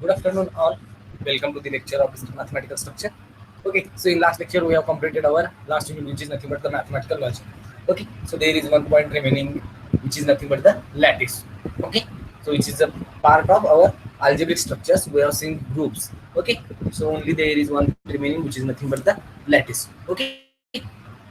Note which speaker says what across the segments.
Speaker 1: Good afternoon, all. Welcome to the lecture of mathematical structure. Okay, so in last lecture we have completed our last unit, which is nothing but the mathematical logic. Okay, so there is one point remaining, which is nothing but the lattice. Okay, so which is a part of our algebraic structures. We have seen groups. Okay, so only there is one remaining, which is nothing but the lattice. Okay,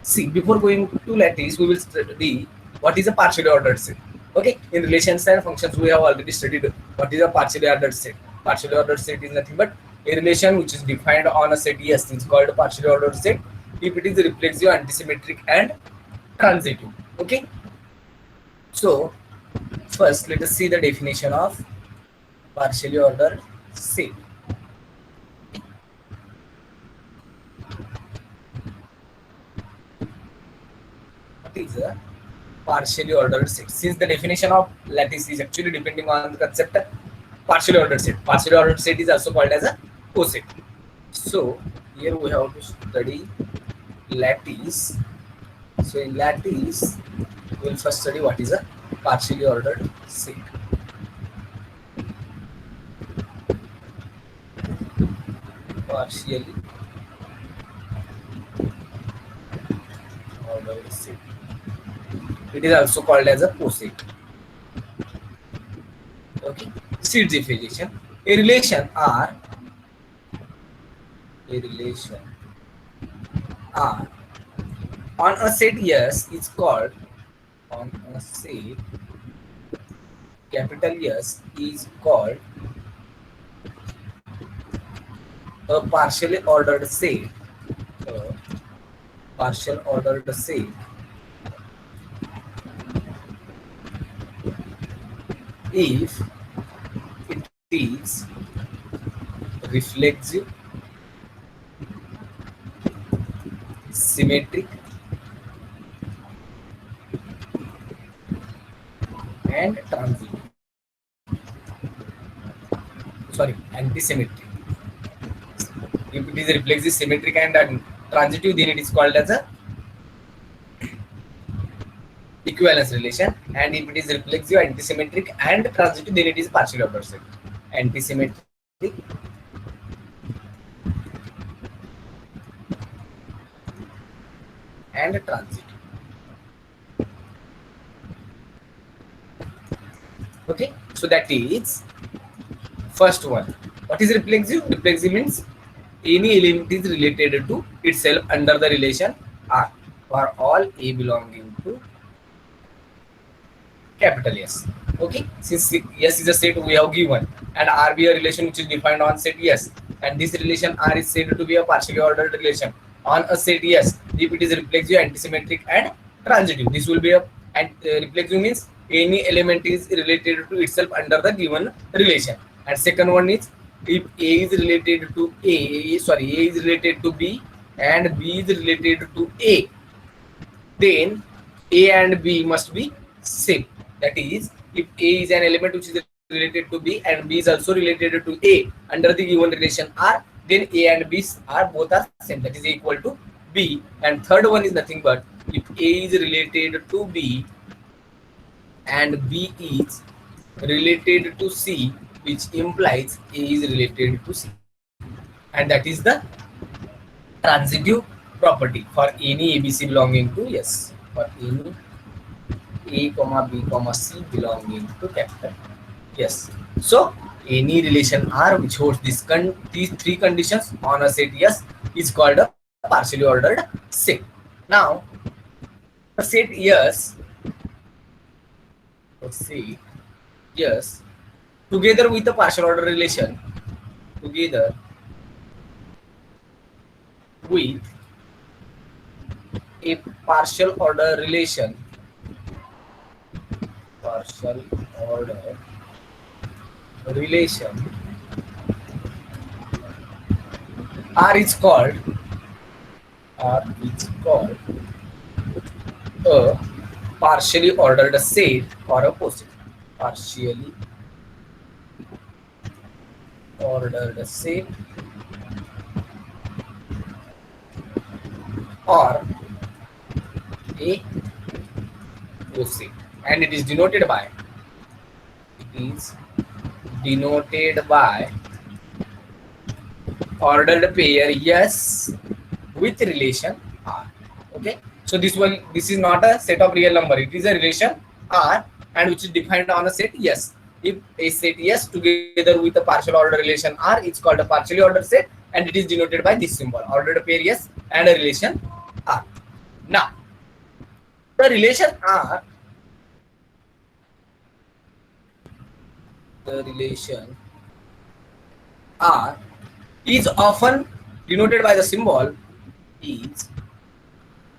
Speaker 1: see, before going to lattice, we will study what is a partially ordered set. Okay, in relations and functions, we have already studied what is a partially ordered set. Partially ordered set is nothing but a relation which is defined on a set S is called a partially ordered set if it is reflexive, antisymmetric, and transitive. Okay, so first let us see the definition of partially ordered set. What is a partially ordered set? Since the definition of lattice is actually depending on the concept partially ordered set. Partially ordered set is also called as a coset. So here we have to study lattice. So in lattice, we will first study what is a partially ordered set. Partially ordered set. It is also called as a coset. Okay. Set definition. A relation R on a set S is called on a set capital S is called a partially ordered set. A partial ordered set if it is reflexive, symmetric, and transitive. Sorry, antisymmetric. If it is reflexive, symmetric, and transitive, then it is called as a equivalence relation. And if it is reflexive, antisymmetric, and transitive, then it is partially ordered set. Antisymmetric, and transitive. Okay, so that is first one. What is reflexive? Reflexive means any element is related to itself under the relation R for all A belonging to capital S. Okay, since S is a set we have given and R be a relation which is defined on set S, and this relation R is said to be a partially ordered relation on a set S if it is reflexive, antisymmetric, and transitive. This will be a reflexive means any element is related to itself under the given relation, and second one is if A is related to A is related to B and B is related to A, then A and B must be same. That is, if A is an element which is related to B and B is also related to A under the given relation R, then A and B are both are same. That is equal to B. And third one is nothing but if A is related to B and B is related to C, which implies A is related to C, and that is the transitive property for any ABC belonging to S, for any A, B, C belonging to capital S. So any relation R which holds these three conditions on a set S is called a partially ordered set. Now a set S, together with the partial order relation, together with a partial order relation, R is called a partially ordered set or a coset. Partially ordered set or a coset, and it is denoted by ordered pair yes with relation R. Okay, so this is not a set of real number, it is a relation R, and which is defined on a set yes. If a set yes together with a partial order relation R, it's called a partially ordered set, and it is denoted by this symbol, ordered pair yes and a relation R. Now the relation R, the relation R is often denoted by the symbol, is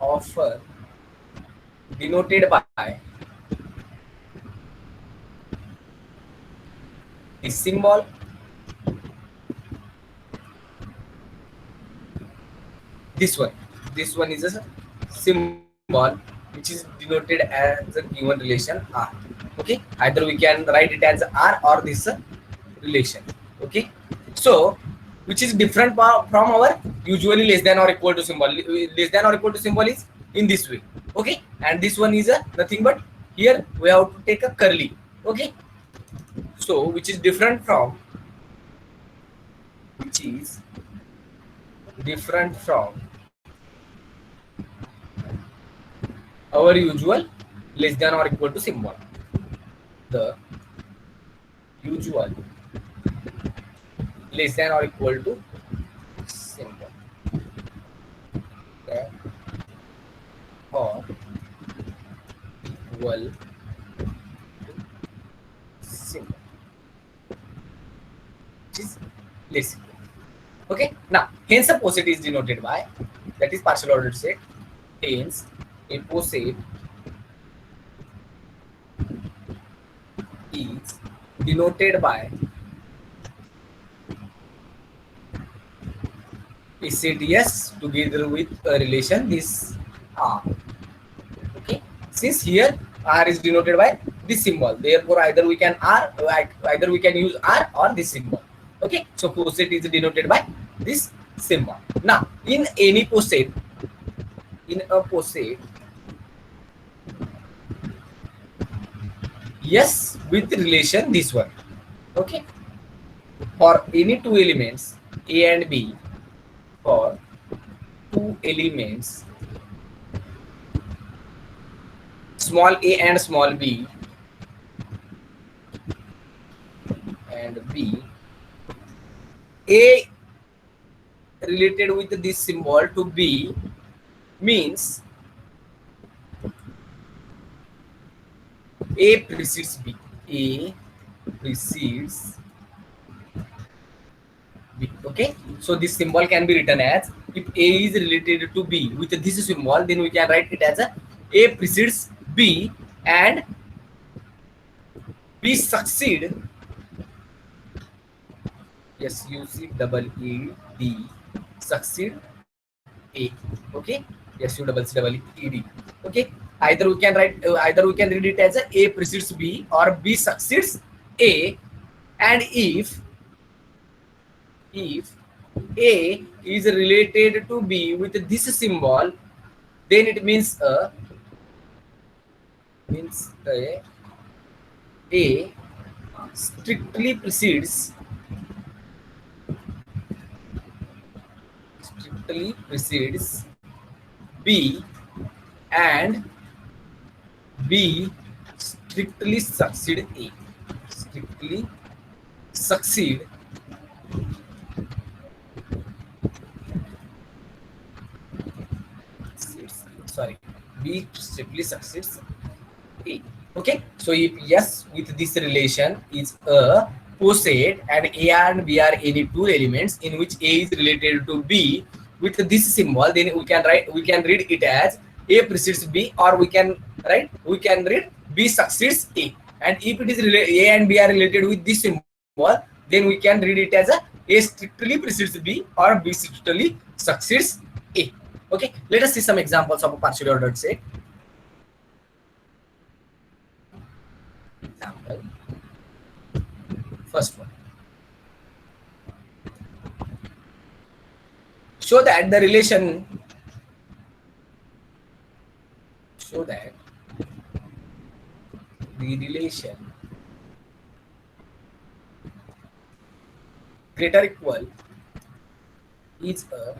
Speaker 1: often denoted by the symbol, this one is a symbol which is denoted as a given relation R. Okay, either we can write it as R or this relation. Okay, so which is different from our usually less than or equal to symbol. Less than or equal to symbol is in this way. Okay, and this one is a nothing but here we have to take a curly. Okay, so which is different from our usual less than or equal to symbol. The usual less than or equal to symbol, okay, or equal to symbol, which is less equal. Okay, now hence a poset is denoted by, that is partial ordered set, hence a poset is denoted by a set yes together with a relation this R. Okay, since here R is denoted by this symbol, therefore either we can use R or this symbol. Okay, so poset is denoted by this symbol. Now in any poset, yes with relation this one. Okay, for any two elements A and B, for two elements small a and small b and b, A related with this symbol to B means A precedes B. A precedes B. Okay, so this symbol can be written as, if A is related to B with this symbol, then we can write it as A precedes B and B succeed, yes, UCEED, succeed A. Okay, SUCCEED. Okay, either we can read it as A precedes B or B succeeds A, and if A is related to B with this symbol, then it means A strictly precedes B and B strictly succeed A. Strictly succeed B strictly succeeds A. Okay, so if yes with this relation is a poset and A and B are any two elements in which A is related to B with this symbol, then we can read it as A precedes B, or we can read B succeeds A. And if it is A and B are related with this symbol, then we can read it as A strictly precedes B or B strictly succeeds A. Okay, let us see some examples of a partially ordered set. Example, first one. Show that the relation greater equal is a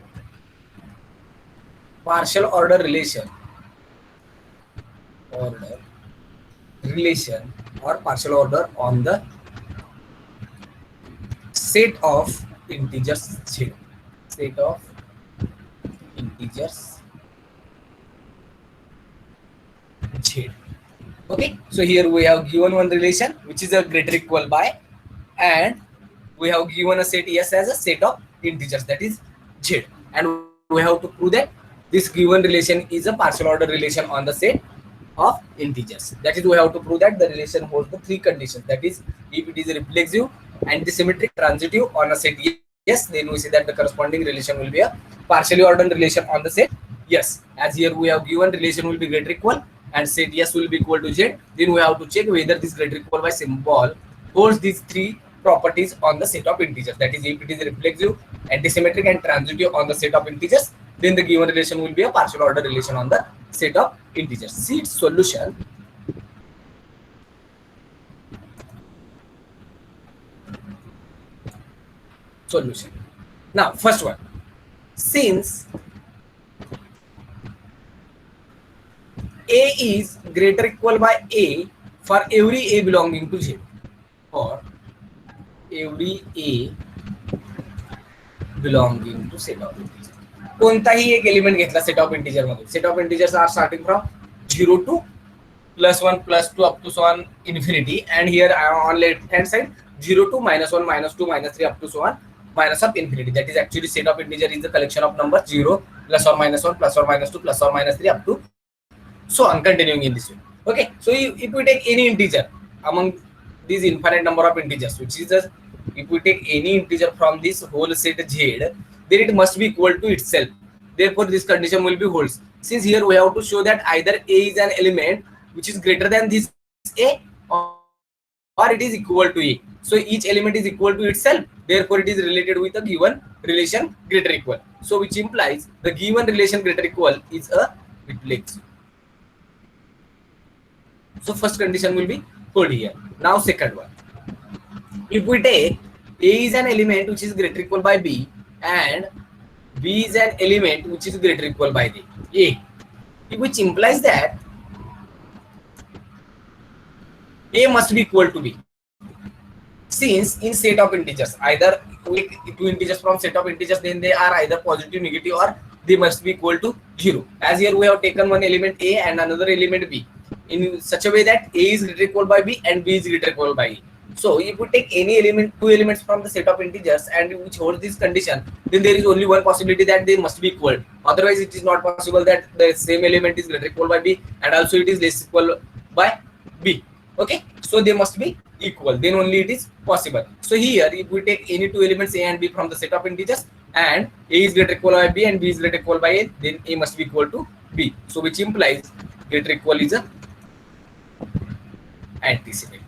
Speaker 1: partial order order relation or partial order on the set of integers z. Set of integers z. Okay, so here we have given one relation which is a greater equal by, and we have given a set S as a set of integers, that is z, and we have to prove that this given relation is a partial order relation on the set of integers. That is, we have to prove that the relation holds the three conditions, that is, if it is reflexive, antisymmetric, transitive on a set yes, then we say that the corresponding relation will be a partially ordered relation on the set yes. As here we have given relation will be greater equal and set yes will be equal to z, then we have to check whether this greater equal by symbol holds these three properties on the set of integers, that is, if it is reflexive, antisymmetric and transitive on the set of integers, then the given relation will be a partial order relation on the set of integers. See its solution. Now, first one, since A is greater equal by A for every A belonging to Z, for every A belonging to set of integers. कोणताही एक element घेतला set of integer मध्ये, set of integers are starting from 0 to +1 +2 up to so on infinity, and here on left hand side 0 to -1 -2 -3 up to so on minus of infinity. That is actually set of integer is the collection of numbers 0 +or -1 +or -2 +or -3 up to so on, continuing in this way. Okay, so if we take any integer among these infinite number of integers, which is just, if we take any integer from this whole set Z, then it must be equal to itself. Therefore, this condition will be holds. Since here we have to show that either A is an element which is greater than this A or it is equal to A. So each element is equal to itself. Therefore, it is related with a given relation greater equal. So which implies the given relation greater equal is a reflexive. So first condition will be hold here. Now second one. If we take A is an element which is greater equal by B and B is an element which is greater equal by A, which implies that A must be equal to B. Since in set of integers, either we take two integers from set of integers, then they are either positive, negative, or they must be equal to 0. As here we have taken one element A and another element B in such a way that A is greater equal by B and B is greater equal by A. So if we take any element, two elements from the set of integers and which holds this condition, then there is only one possibility that they must be equal. Otherwise, it is not possible that the same element is greater equal by B and also it is less equal by B. Okay, so they must be equal, then only it is possible. So here, if we take any two elements A and B from the set of integers and A is greater equal by B and B is greater equal by A, then A must be equal to B. So which implies greater equal is a antisymmetric.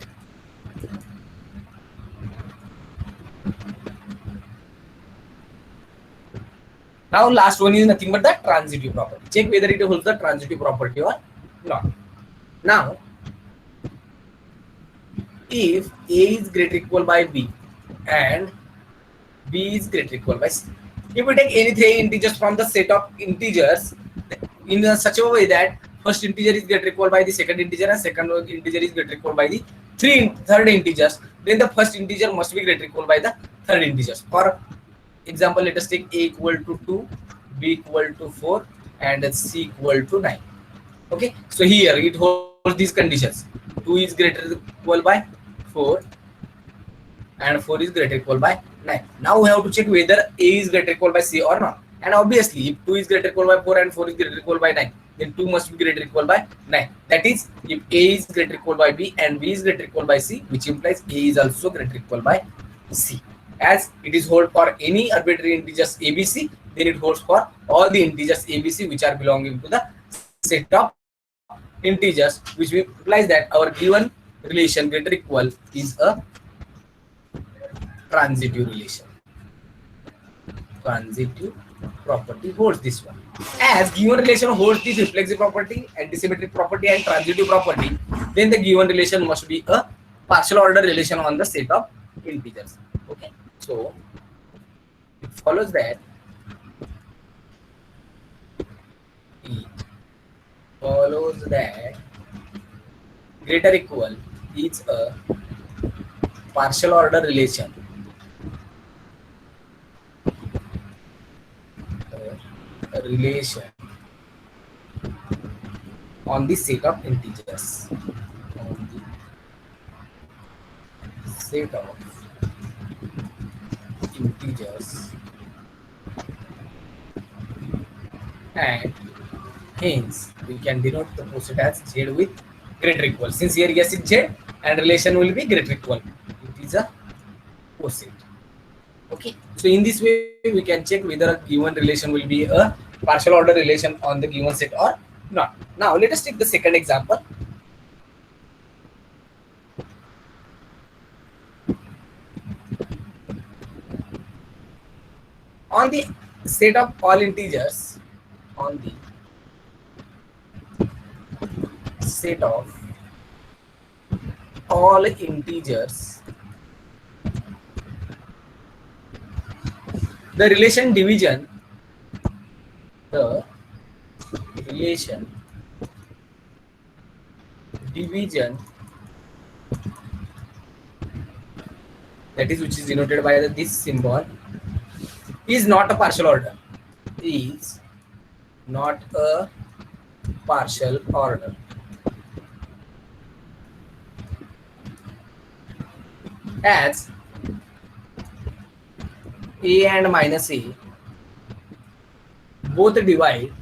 Speaker 1: Now last one is nothing but the transitive property. Check whether it holds the transitive property or not. Now, if A is greater equal by B and B is greater equal by C, if we take any three integers from the set of integers in such a way that first integer is greater equal by the second integer and second integer is greater equal by the third integers, then the first integer must be greater equal by the third integers. For example, let us take A equal to 2, B equal to 4 and C equal to 9. Okay, so here it holds these conditions. 2 is greater equal by 4 and 4 is greater equal by 9. Now we have to check whether A is greater equal by C or not. And obviously, if 2 is greater equal by 4 and 4 is greater equal by 9, then 2 must be greater equal by 9. That is, if A is greater equal by B and B is greater equal by C, which implies A is also greater equal by C. As it is hold for any arbitrary integers ABC, then it holds for all the integers ABC which are belonging to the set of integers, which implies that our given relation greater equal is a transitive relation. Transitive property holds this one. As given relation holds this reflexive property, antisymmetric property and transitive property, then the given relation must be a partial order relation on the set of integers. Okay, so it follows that follows that greater equal is a partial order relation. A relation on the set of integers. On the set of integers, and hence we can denote the poset as z with greater equal. Since here yes is z and relation will be greater equal, it is a poset. Okay, so in this way we can check whether a given relation will be a partial order relation on the given set or not. Now let us take the second example. On the set of all integers, on the set of all integers, the relation division, the relation division, that is which is denoted by this symbol, is not a partial order, is not a partial order. As a and minus a both divide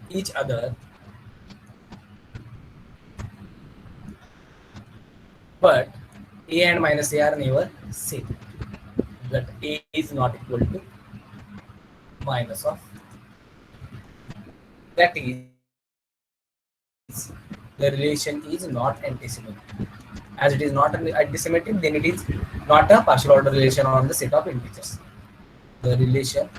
Speaker 1: each other, but a and minus a are never same. That a is not equal to minus of, that is the relation is not antisymmetric. As it is not antisymmetric, then it is not a partial order relation on the set of integers. The relation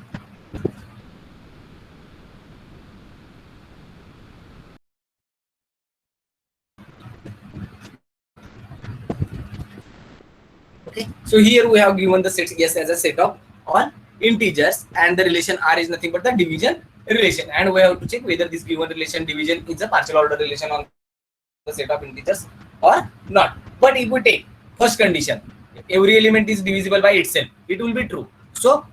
Speaker 1: okay. So here we have given the set S as a set of all integers, and the relation R is nothing but the division relation, and we have to check whether this given relation division is a partial order relation on the set of integers or not. But if we take first condition, every element is divisible by itself, it will be true. So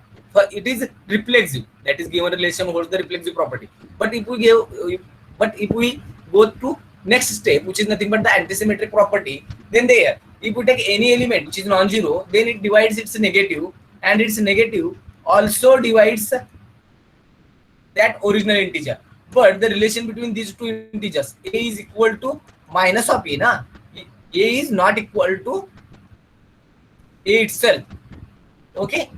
Speaker 1: it is reflexive, that is given relation holds the reflexive property. But if we go to next step, which is nothing but the antisymmetric property, then there if we take any element which is non-zero, then it divides its negative, and its negative also divides that original integer. But the relation between these two integers, a is equal to minus of a, na? A is not equal to a itself. Okay,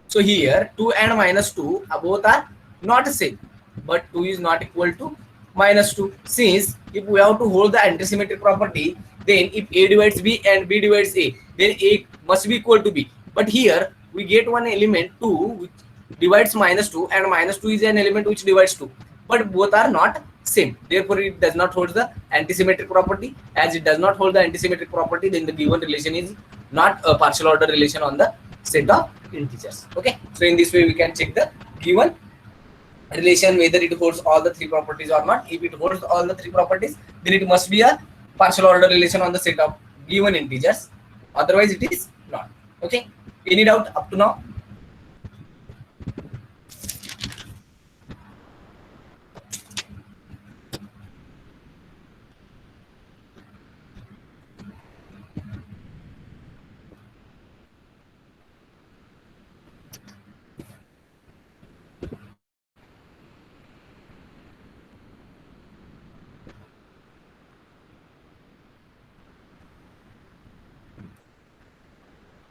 Speaker 1: so here 2 and minus 2 both are not same, but 2 is not equal to minus 2. Since if we have to hold the antisymmetric property, then if a divides b and b divides a, then a must be equal to b. But here we get one element 2 which divides minus 2, and minus 2 is an element which divides 2, but both are not same. Therefore it does not hold the antisymmetric property. As it does not hold the antisymmetric property, then the given relation is not a partial order relation on the set of integers. Okay, so in this way we can check the given relation whether it holds all the three properties or not. If it holds all the three properties, then it must be a partial order relation on the set of given integers, otherwise it is not. Okay, any doubt up to now?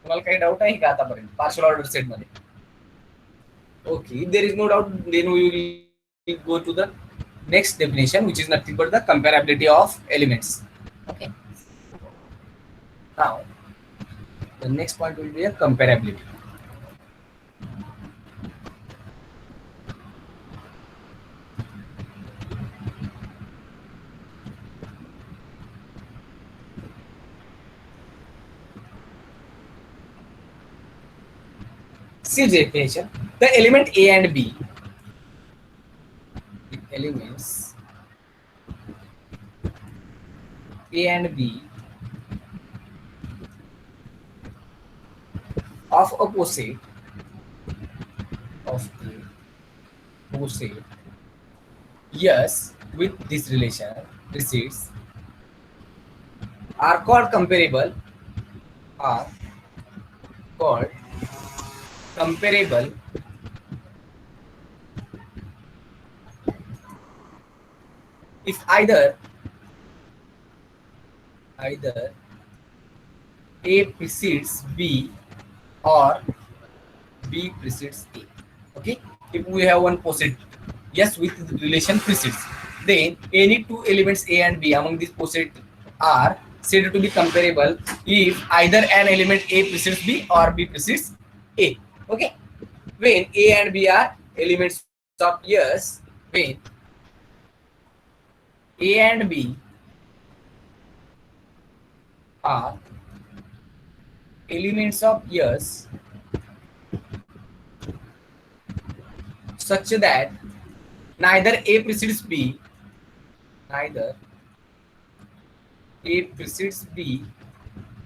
Speaker 1: तुम्हाला काही doubt आहे का आतापर्यंत partial order set मध्ये? Okay, there is no doubt. Then we will go to the next definition, which is nothing but the comparability of elements. Okay, now the next point will be a comparability. See the definition. the element A and B, the elements A and B of a poset of a poset yes with this relation precedes are called comparable, are called comparable if either A precedes B or B precedes A. Okay, if we have one poset yes with the relation precedes, then any two elements A and B among these poset are said to be comparable if either an element A precedes B or B precedes A. Okay, when A and B are elements of yes, when A and B are elements of yes such that neither A precedes B, neither A precedes B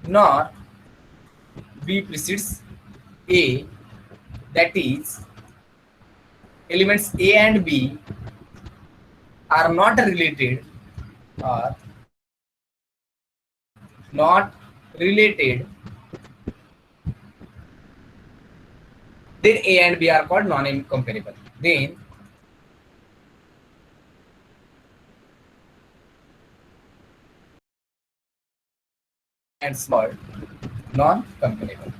Speaker 1: nor B precedes A, that is elements A and B are not related, are not related, then A and B are called non-comparable. Then and small non-comparable.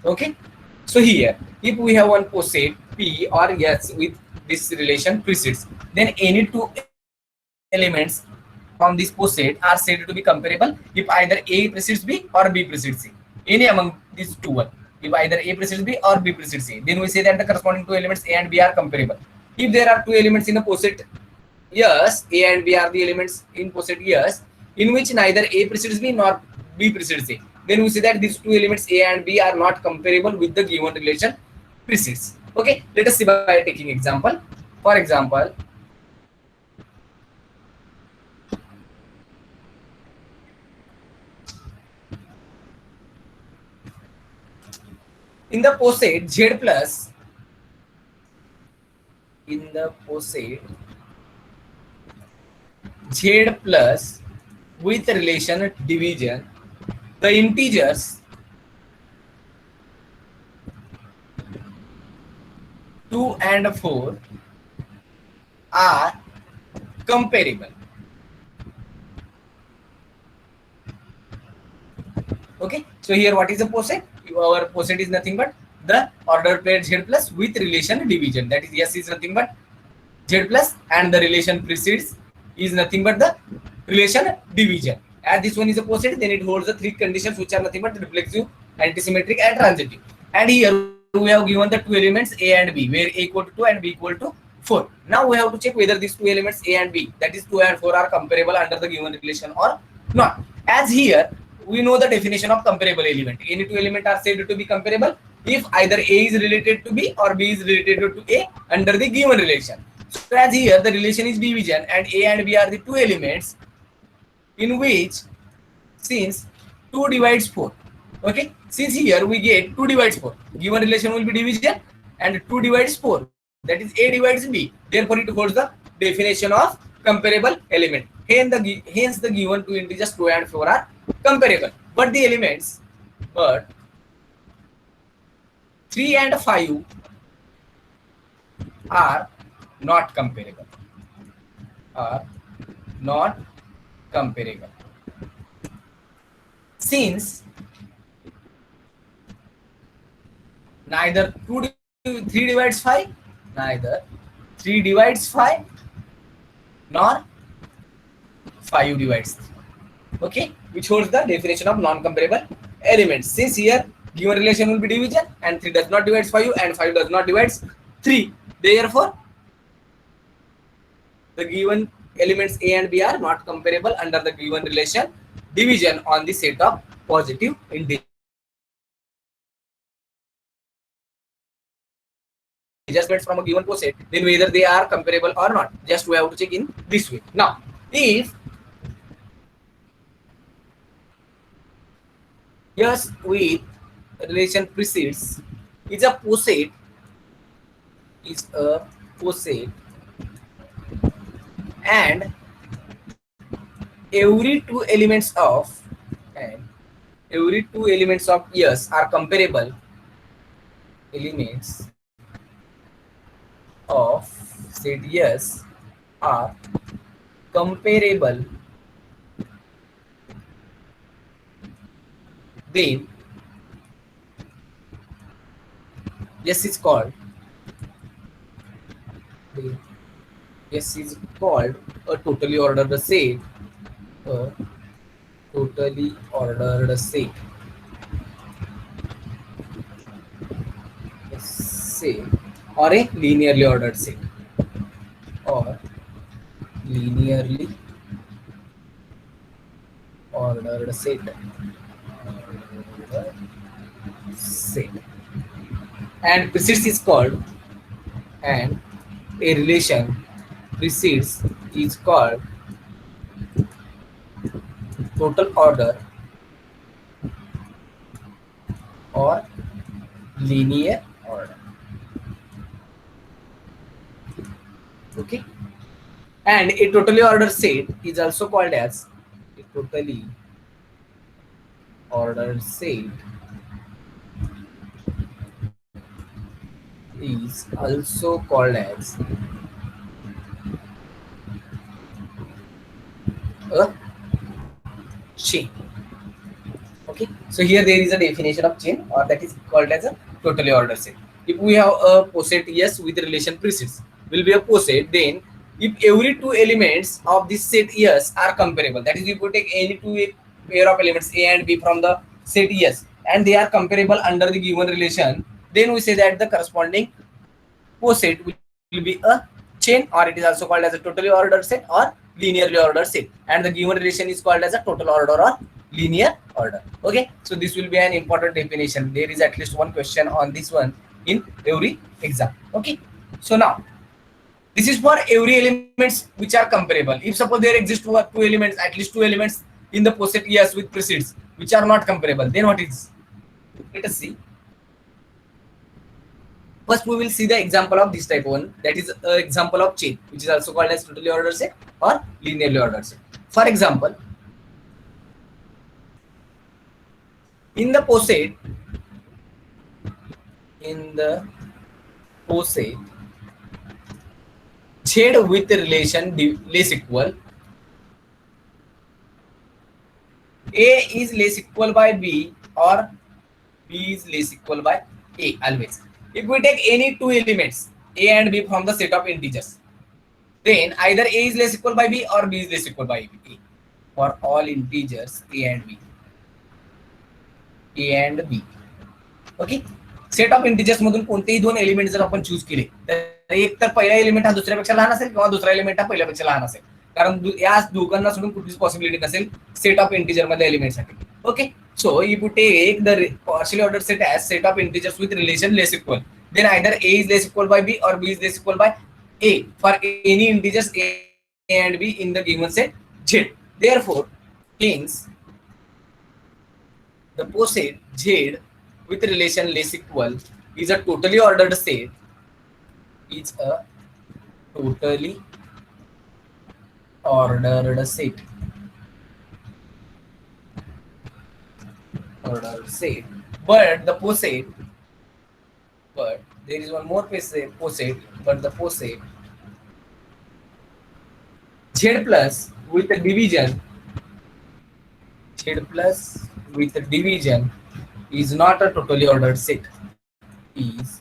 Speaker 1: Okay, so here if we have one poset P or S with this relation precedes, then any two elements from this poset are said to be comparable if either A precedes B or B precedes C. Any among these two one, if either A precedes B or B precedes C, then we say that the corresponding two elements A and B are comparable. If there are two elements in a poset yes, A and B are the elements in poset yes, in which neither A precedes B nor B precedes A, then we say that these two elements A and B are not comparable with the given relation precedes. Okay, let us see by taking example. For example, in the poset Z plus, in the poset Z plus with relation division, the integers 2 and 4 are comparable. Okay, so here what is a poset? Our poset is nothing but the order pair Z plus with relation division, that is yes is nothing but Z plus and the relation precedes is nothing but the relation division. As this one is a poset, then it holds the three conditions which are nothing but reflexive, antisymmetric and transitive. And here we have given the two elements A and B, where A equal to 2 and B equal to 4. Now we have to check whether these two elements A and B, that is 2 and 4, are comparable under the given relation or not. As here we know the definition of comparable element. Any two elements are said to be comparable if either A is related to B or B is related to A under the given relation. So as here the relation is division and A and B are the two elements in which, since 2 divides 4, okay, since here we get 2 divides 4, given relation will be division, and 2 divides 4, that is A divides B, therefore it holds the definition of comparable element. Hence the given two integers 2 and 4 are comparable, but the elements 3 and 5 are not comparable, are not comparable, since neither 3 divides 5, neither 3 divides 5 nor 5 divides 3. Okay, which holds the definition of non-comparable elements. Since here given relation will be division and 3 does not divide 5 and 5 does not divide 3, therefore the given elements A and B are not comparable under the given relation division on the set of positive integers from a given poset, then whether they are comparable or not. Just we have to check in this way. Now, if yes with relation precedes is a poset is a poset and every two elements of and every two elements of yes are comparable elements of set yes are comparable, then yes is called then yes is called a totally ordered set, a totally ordered set, set or a linearly ordered set or linearly ordered set. Set and precedes is called and a relation precedes is called total order or linear order. Okay, and a totally ordered set is also called as a totally ordered set is also called as a chain. Okay, so here there is a definition of chain or that is called as a totally ordered set. If we have a poset yes with relation precedes will be a poset, then if every two elements of this set yes are comparable, that is if you take any two pair of elements a and b from the set yes and they are comparable under the given relation, then we say that the corresponding poset will be a chain or it is also called as a totally ordered set or linearly ordered set, and the given relation is called as a total order or linear order. Okay, so this will be an important definition. There is at least one question on this one in every exam. Okay, so now this is for every elements which are comparable. If suppose there exist two elements, at least two elements in the poset yes with precedes which are not comparable, then what is? Let us see. First, we will see the example of this type one, that is an example of chain, which is also called as totally ordered set or linearly ordered set. For example, in the poset, Z with relation less equal, A is less equal by B or B is less equal by A always. If we take any two elements A and B from the set of integers, then either A is less equal by B or B is less equal by A. For all integers A and B. A and B. Okay. Set of integers मधून कोणतेही दोन element जर आपण choose केले तर एक तर पहिला एलिमेंट हा दुसऱ्यापेक्षा लहान असेल किंवा दुसरा एलिमेंट हा पहिल्यापेक्षा लहान असेल, कारण या दोघांना सोडून कुठलीच पॉसिबिलिटी नसेल सेट ऑफ इंटिजर मधल्या एलिमेंट साठी. Okay, so if you take the partially ordered set as set of integers with relation less equal, then either A is less equal by B or B is less equal by A for any integers A and B in the given set Z. Therefore, hence the poset Z with relation less equal is a totally ordered set, is a totally ordered set, but the poset, but there is one more poset, but the poset Z plus with the division, Z plus with the division is not a totally ordered set, is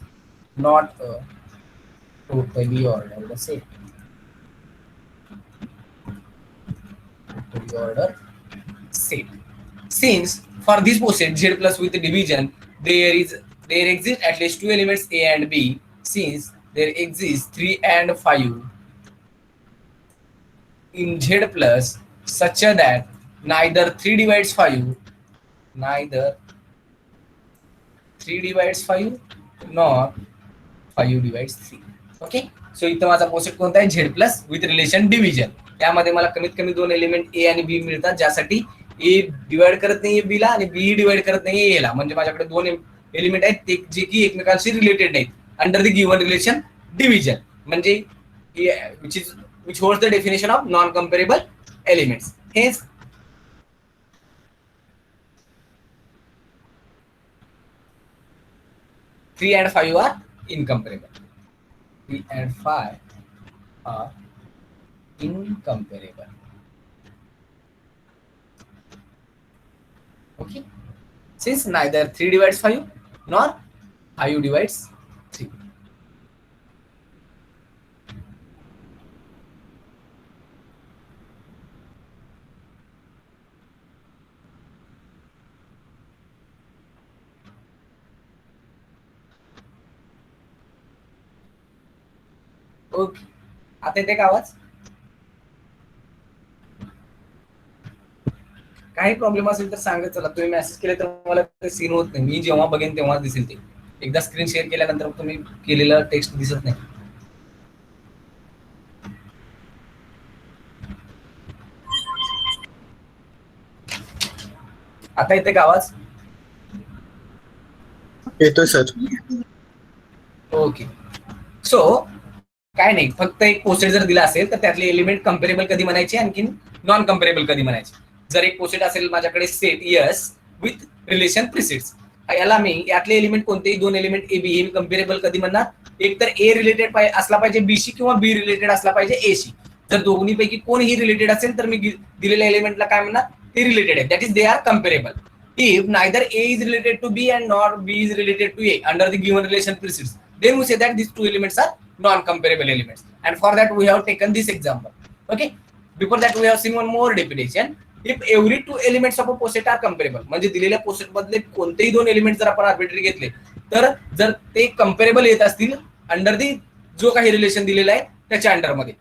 Speaker 1: not a totally ordered set, totally ordered set. Since for this poset Z plus with the division there exist at least two elements A and B, since there exist 3 and 5 in Z plus such that neither 3 divides 5 neither 3 divides 5 nor 5 divides 3. Okay, so इथं माझा पोसेट कोणता आहे, Z plus with relation division. त्यामध्ये मला कमीत कमी दोन element ए आणि बी मिळतात, ज्यासाठी ए डिवाइड करत नाहीये बी ला आणि बी डिवाइड करत नाहीये ए ला. म्हणजे माझ्याकडे दोन एलिमेंट आहेत ते जे की एकमेकांशी रिलेटेड नाहीत under the given relation division. म्हणजे which holds the definition of non-comparable elements. Hence, 3 and 5 are incomparable. 3 and 5 are incomparable. Okay, since neither 3 divides 5 nor 5 divides 3. Okay, आता येते का आवाज? काही प्रॉब्लेम असेल तर सांगत चला. तुम्ही मेसेज केले तर मला ते सीन होत नाही. मी जेव्हा बघेन तेव्हा दिसेल ते. एकदा स्क्रीन शेअर केल्यानंतर तुम्ही केलेलं टेक्स्ट दिसत नाही. आता येते का आवाज?
Speaker 2: येतोय सर.
Speaker 1: ओके, सो काय नाही, फक्त एक पोसेट जर दिला असेल तर त्यातले एलिमेंट कम्पेरेबल कधी म्हणायचे, आणखी नॉन कम्पेरेबल कधी म्हणायचे. जर एक पोसेट असेल माझ्याकडे set S with relation precedes, याला मी यातले एलिमेंट कोणतेही दोन एलिमेंट ए बी हे कम्पेरेबल कधी म्हणणार, एक तर ए रिलेटेड असला पाहिजे बी शी किंवा बी रिलेटेड असला पाहिजे ए शी. जर दोन्हीपैकी कोणीही रिलेटेड असेल तर मी दिलेल्या एलिमेंटला काय म्हणणार, ते रिलेटेड आहे, that is they are comparable. If neither A is related to B and nor B is related to A under the given relation precedes, then we say that these two elements are non-comparable elements. And for that we have taken this example. Okay, before that we have seen one more definition. If every two elements of a poset are comparable, म्हणजे दिलेल्या पोसेट मधले कोणतेही दोन element जर आपण arbitrary घेतले तर जर ते कम्पेरेबल येत असतील अंडर दी जो काही रिलेशन दिलेला आहे त्याच्या अंडर मध्ये,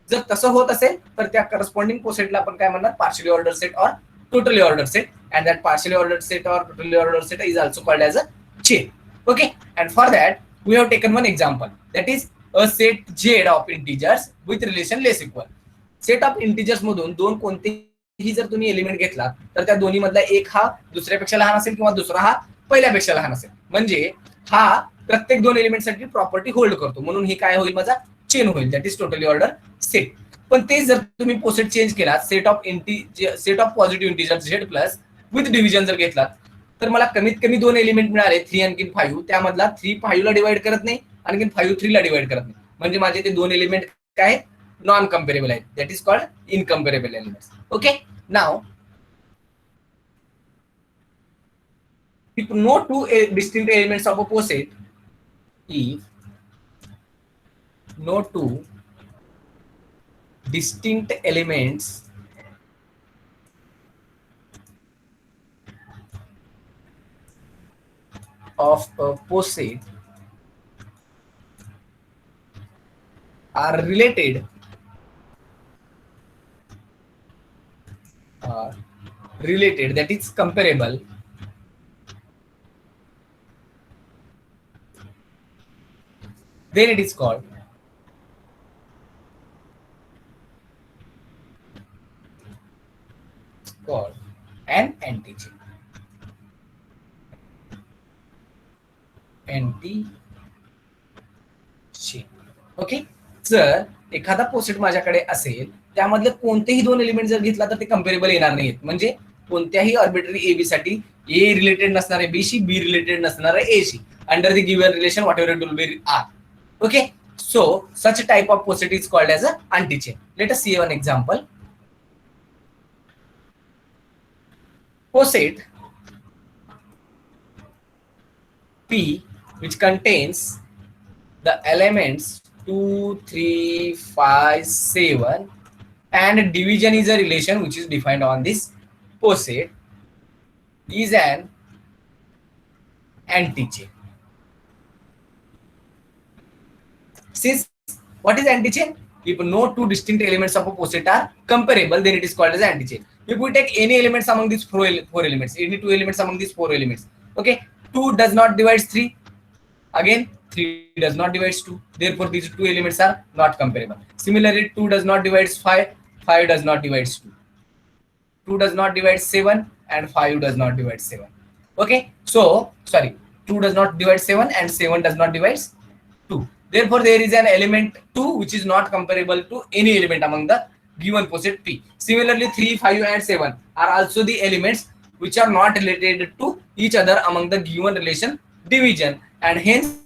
Speaker 1: जर तसं होत असेल तर त्या करस्पॉन्डिंग पोसेटला आपण काय म्हणणार, पार्शियली ऑर्डर सेट और totally ordered set, and that partially ordered set or totally ordered set is also called as a chain. Okay, and for that we have taken one example, that is a set Z of integers with relation less equal. Set of integers मधून दोन कोणतेही जर तुम्ही element घेतला तर त्या दोन्ही मधला एक हा दुसऱ्यापेक्षा लहान असेल किंवा दुसरा हा पहिल्यापेक्षा लहान असेल, म्हणजे हा प्रत्येक दोन एलिमेंट साठी प्रॉपर्टी होल्ड करतो, म्हणून ही काय होईल, माझा चेन होईल, that is totally order set. पण ते जर तुम्ही पोसेट चेंज केला, set of positive integer Z plus with division जर घेतला तर मला कमीत कमी दोन एलिमेंट मिळाले 3 आणखी 5, त्यामधला 3 5 ला डिवाइड करत नाही आणखी 5 3 ला डिवाइड करत नाही, म्हणजे माझे ते दोन एलिमेंट काय नॉन कम्पेरेबल आहेत, that is called incomparable elements. Okay, now if no two distinct elements of a poset, if no two distinct elements of a poset are related, that is comparable, then it is called an antichain. Okay, जर एखादा पोसेट माझ्याकडे असेल त्यामधले कोणतेही दोन element जर घेतला तर ते कम्पेरेबल येणार नाहीत, म्हणजे कोणत्याही आर्बिट्ररी ए बी साठी ए रिलेटेड नसणार आहे बी शी, बी रिलेटेड नसणार आहे ए शी, under the given relation whatever it will be R. Okay, so such type of poset is called as a antichain. Let us see one example. Poset P which contains the elements 2 3 5 7 and division is a relation which is defined on this poset is an antichain. Since what is antichain? If no two distinct elements of a poset are comparable, then it is called as antichain. If we take any elements among these four elements, any two elements among these four elements, okay, 2 does not divide 3. Again, 3 does not divide 2. Therefore, these two elements are not comparable. Similarly, 2 does not divide 5. 5 does not divide 2. 2 does not divide 7 and 5 does not divide 7. Okay, so sorry, 2 does not divide 7 and 7 does not divide 2. Therefore, there is an element 2 which is not comparable to any element among the given poset P. Similarly, 3, 5 and 7 are also the elements which are not related to each other among the given relation division, and hence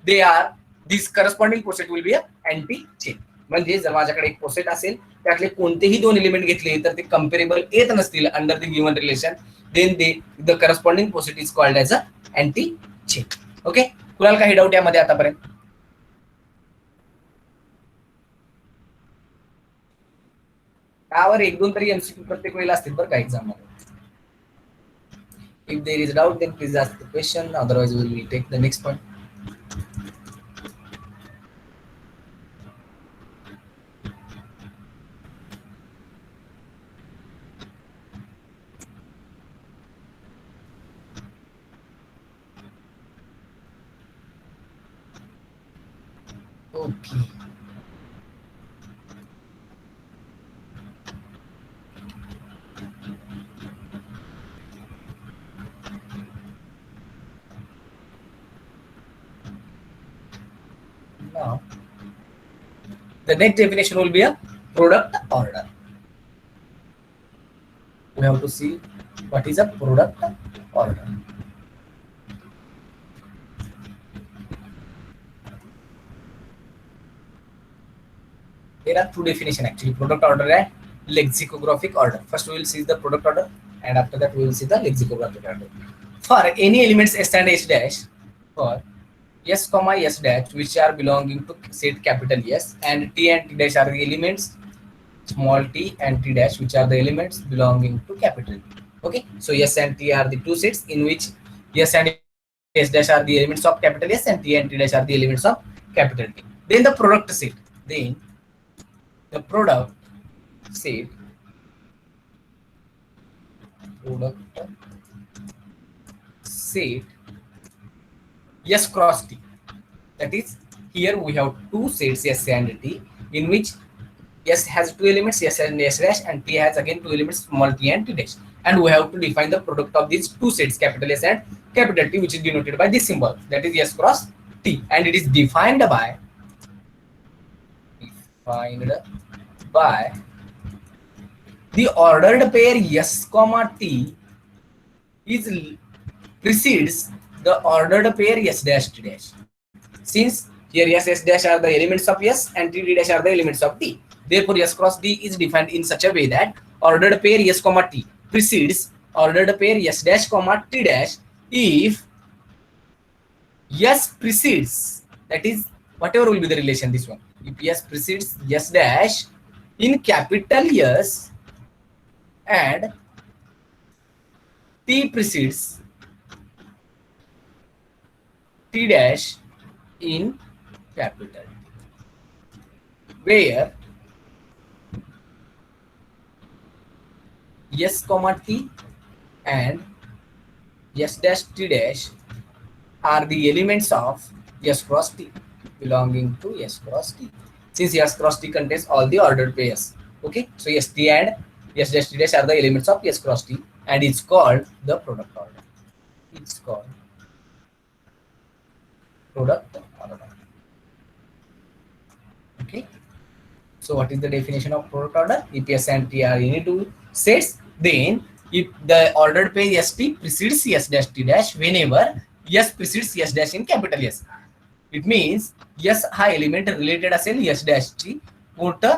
Speaker 1: they are, this corresponding poset will be a anti chain. म्हणजे जर माझ्याकडे एक poset असेल त्यातले कोणतेही दोन element घेतले तर ते कंपेरेबल येत नसतील under the given relation, then the corresponding poset is called as a anti chain. Okay, कुणाला काही डाऊट यामध्ये आतापर्यंत? त्यावर एक दोन तरी एमसीक्यू प्रत्येक वेळेला असतील बरं का एक्झाम मध्ये. If there is doubt then please ask the question, otherwise we will take the next point. Okay. Now, the next definition will be a product order. We have to see what is a product order. There are two definitions actually, product order and lexicographic order. First we will see the product order and after that we will see the lexicographic order. For any elements S and S dash, for S comma S dash which are belonging to set capital S, and T and T dash are the elements small t and T dash which are the elements belonging to capital T. Okay, so S and T are the two sets in which S and S dash are the elements of capital S and T and T dash are the elements of capital T. Then the product set, then the product set S cross T. That is, here we have two sets S and T in which S has two elements S and S dash and T has again two elements small t and T dash, and we have to define the product of these two sets capital S and capital T, which is denoted by this symbol, that is S cross T, and it is defined by the ordered pair S comma T is precedes the ordered pair S dash T dash. Since here S dash are the elements of S and T dash are the elements of T, therefore S cross T is defined in such a way that ordered pair S comma T precedes ordered pair S dash comma T dash if S precedes, that is whatever will be the relation, this one, if S precedes S dash in capital S and T precedes T dash in capital T, where S comma T and S dash T dash are the elements of S cross T belonging to S cross T. Since S cross T contains all the ordered pairs, okay, so S T and S dash T dash are the elements of S cross T, and it's called the product order. It's called product order. Okay, so what is the definition of product order? If S and T are any two sets, then if the ordered pair ST precedes S dash T dash whenever S precedes S dash in capital S, it means S हा element related असेल S dash ची कोणतं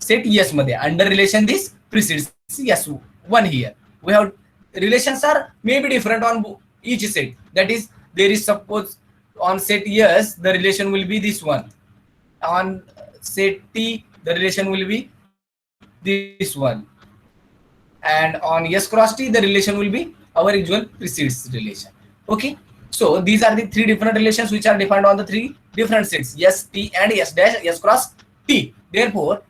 Speaker 1: set S मध्ये under relation this precedes S1 here. We have relations are maybe different on each set. That is, there is suppose on set S the relation will be this one, on set T the relation will be this one, and on S cross T the relation will be our usual precedes relation. Okay, so these are the three different relations which are defined on the three different sets S, T and S dash S cross T. Therefore,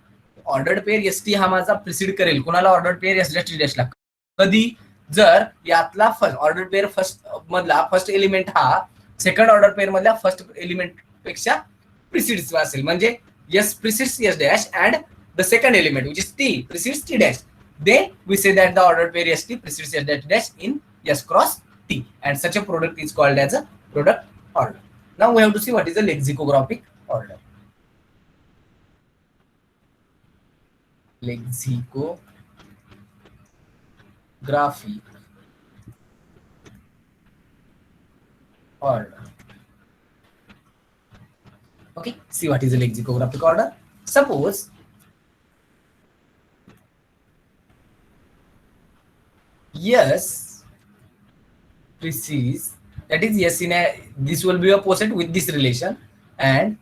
Speaker 1: ordered pair S T हा माझा precede करेल कोणाला, ordered pair S dash T डॅशला. कधी, जर यातला first order pair first मधला first element हा सेकंड ऑर्डर पेअर मधल्या फर्स्ट एलिमेंट पेक्षा प्रिसिड्स असेल. म्हणजे S precedes S dash and the second element which is T precedes T dash, then we say that the ordered pair st precedes s dash dash in s cross t, and such a product is called as a product order. Now we have to see what is a lexicographic order. Lexicographic order. Okay, see what is a lexicographic order. Suppose yes precedes, that is yes in a, this will be a poset with this relation, and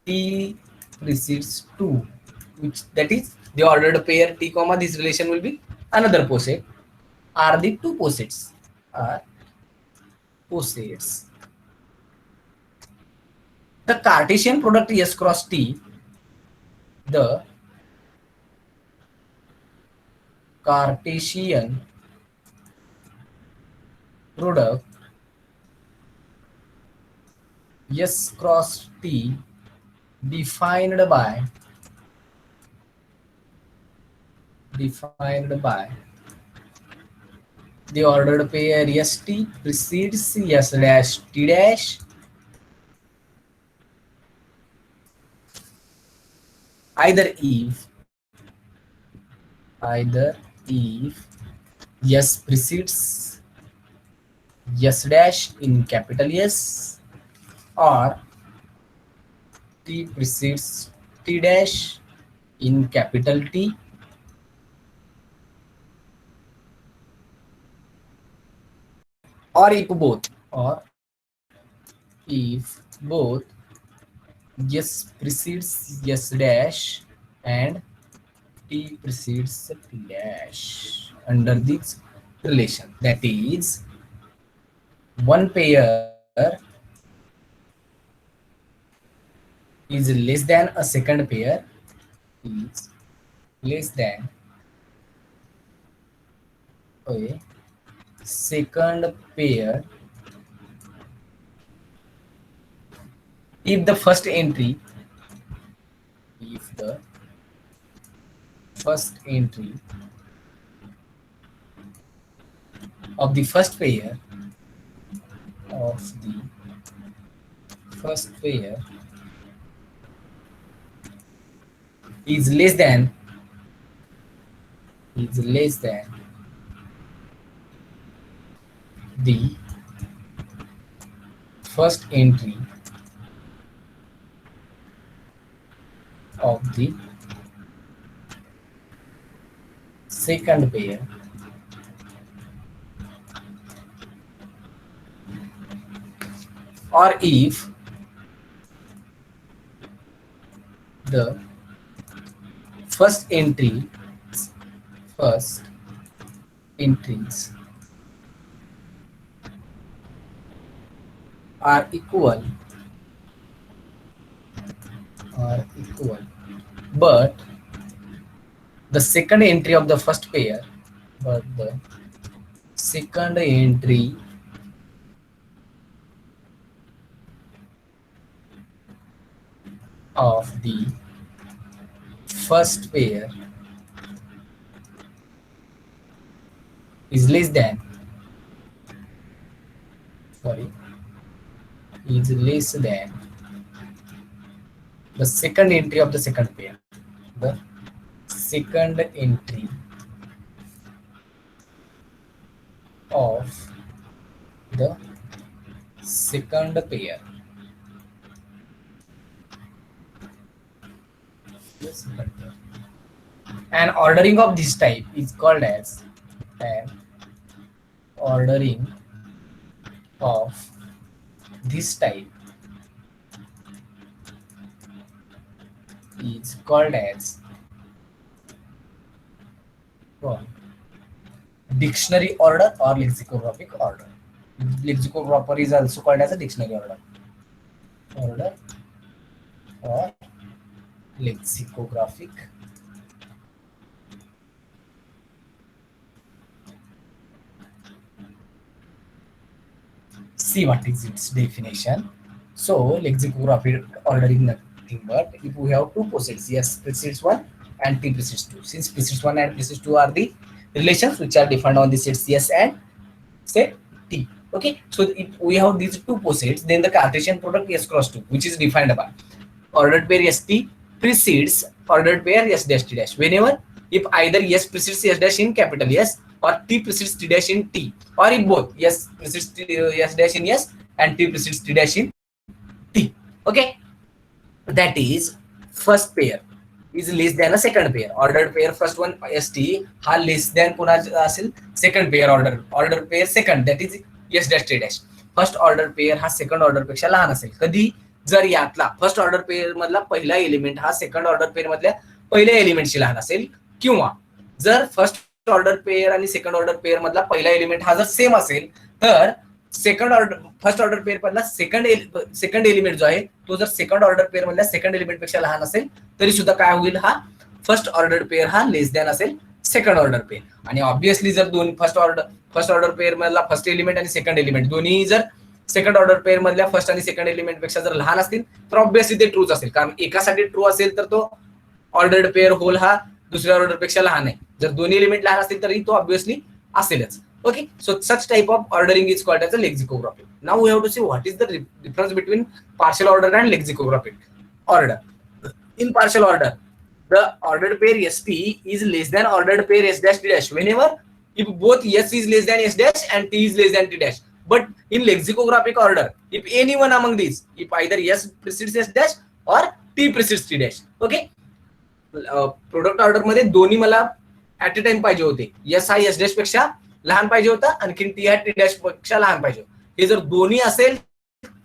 Speaker 1: t precedes 2, which that is the ordered pair t comma this relation will be another poset, are the two posets, are posets. The Cartesian product s cross t, the Cartesian product s cross t defined by the ordered pair st precedes s dash t dash either if s precedes s dash in capital S, or t precedes t dash in capital T, or if both s precedes s dash and t precedes t dash under this relation, that is one pair is less than a second pair is less than a second pair if the first entry of the first pair is less than the first entry of the second pair, or if the first entries are equal, but the second entry of the first pair, of the first pair is less than the second entry of the second pair. The second entry of the second pair an ordering of this type is called as an ordering of this type is called as dictionary order or lexicographic order. Lexicographer is also called as a dictionary order or lexicographic. See what is its definition. So lexicographic ordering nothing but if we have two posets, yes precedes one and t precedes two. Since precedes one and precedes two are the relations which are defined on the sets yes and set t. Okay, so if we have these two posets, then the Cartesian product s cross 2, which is defined by ordered pair st precedes ordered pair s dash t dash. Whenever if either s precedes s dash in capital S or t precedes t dash in t, or if both s precedes s dash in s and t precedes t dash in t. Okay, that is first pair is less than a second pair. Ordered pair first one st हा less than कोणाचा असेल second pair order pair second, that is s dash t dash. First order pair हा second order पेक्षा लहान असेल कधी, जर यातला फर्स्ट ऑर्डर पेअर मधला पहिला एलिमेंट हा सेकंड ऑर्डर पेअर मधल्या पहिल्या एलिमेंटशी लहान असेल, किंवा जर फर्स्ट ऑर्डर पेअर आणि सेकंड ऑर्डर पेअर मधला पहिला एलिमेंट हा जर सेम असेल तर second order first order pair मधला सेकंड एलिमेंट जो आहे तो जर सेकंड ऑर्डर पेअर मधल्या सेकंड एलिमेंट पेक्षा लहान असेल तरी सुद्धा काय होईल, हा फर्स्ट ऑर्डर पेअर हा लेस दॅन असेल सेकंड ऑर्डर पेअर. आणि ऑब्विसली जर दोन फर्स्ट ऑर्डर पेअर मधला फर्स्ट एलिमेंट आणि सेकंड एलिमेंट दोन्ही जर सेकंड ऑर्डर पेअर मधल्या फर्स्ट आणि सेकंड एलिमेंट पेक्षा जर लहान असतील तर ऑब्विसली ते ट्रूच असेल, कारण एकासाठी ट्रू असेल तर तो ऑर्डर्ड पेअर होल हा दुसऱ्या ऑर्डर पेक्षा लहान आहे. जर दोन्ही एलिमेंट लहान असतील तरी तो ऑब्विसली असेलच. Okay, so such type of ordering is called as a lexicographic. Now we have to see what is the difference between partial order and lexicographic order. In partial order, the ordered pair st is less than ordered pair s dash t dash whenever if both s is less than s dash and t is less than t dash. But in lexicographic order, if any one among these, if either s precedes s dash or t precedes t dash. Okay, product order मध्ये दोन्ही मला at a time पाहिजे होते. s हा s dash पेक्षा लहान पाहिजे होता, आणखीन टी हा टी डॅश पेक्षा लहान पाहिजे. हे जर दोन्ही असेल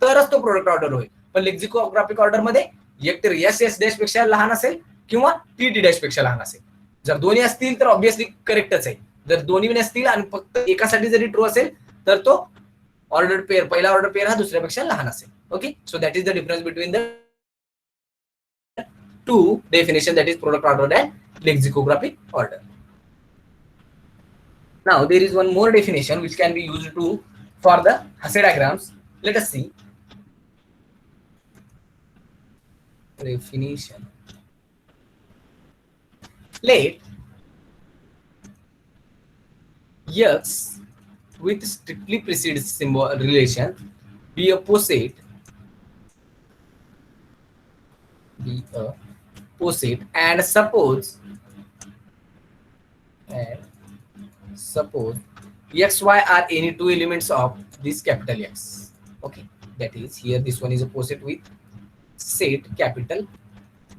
Speaker 1: तरच तो प्रोडक्ट ऑर्डर होईल. पण लेक्झिकोग्राफिक ऑर्डर मध्ये एकतर एस एस डॅश पेक्षा लहान असेल किंवा टी टी डॅश पेक्षा लहान असेल. जर दोन्ही असतील तर ऑब्विसली करेक्टच आहे. जर दोन्ही नसतील आणि फक्त एकासाठी जरी ट्रू असेल तर तो ऑर्डर पेअर पहिला ऑर्डर पेअर हा दुसऱ्यापेक्षा लहान असेल. Okay, so that is the difference between the two definition, that is product order and lexicographic order. Now there is one more definition which can be used to for the Hasse diagrams. Let us see. Definition. Let x with strictly precedes symbol relation be a poset and suppose x y are any two elements of this capital X. Okay, that is here this one is a poset with set capital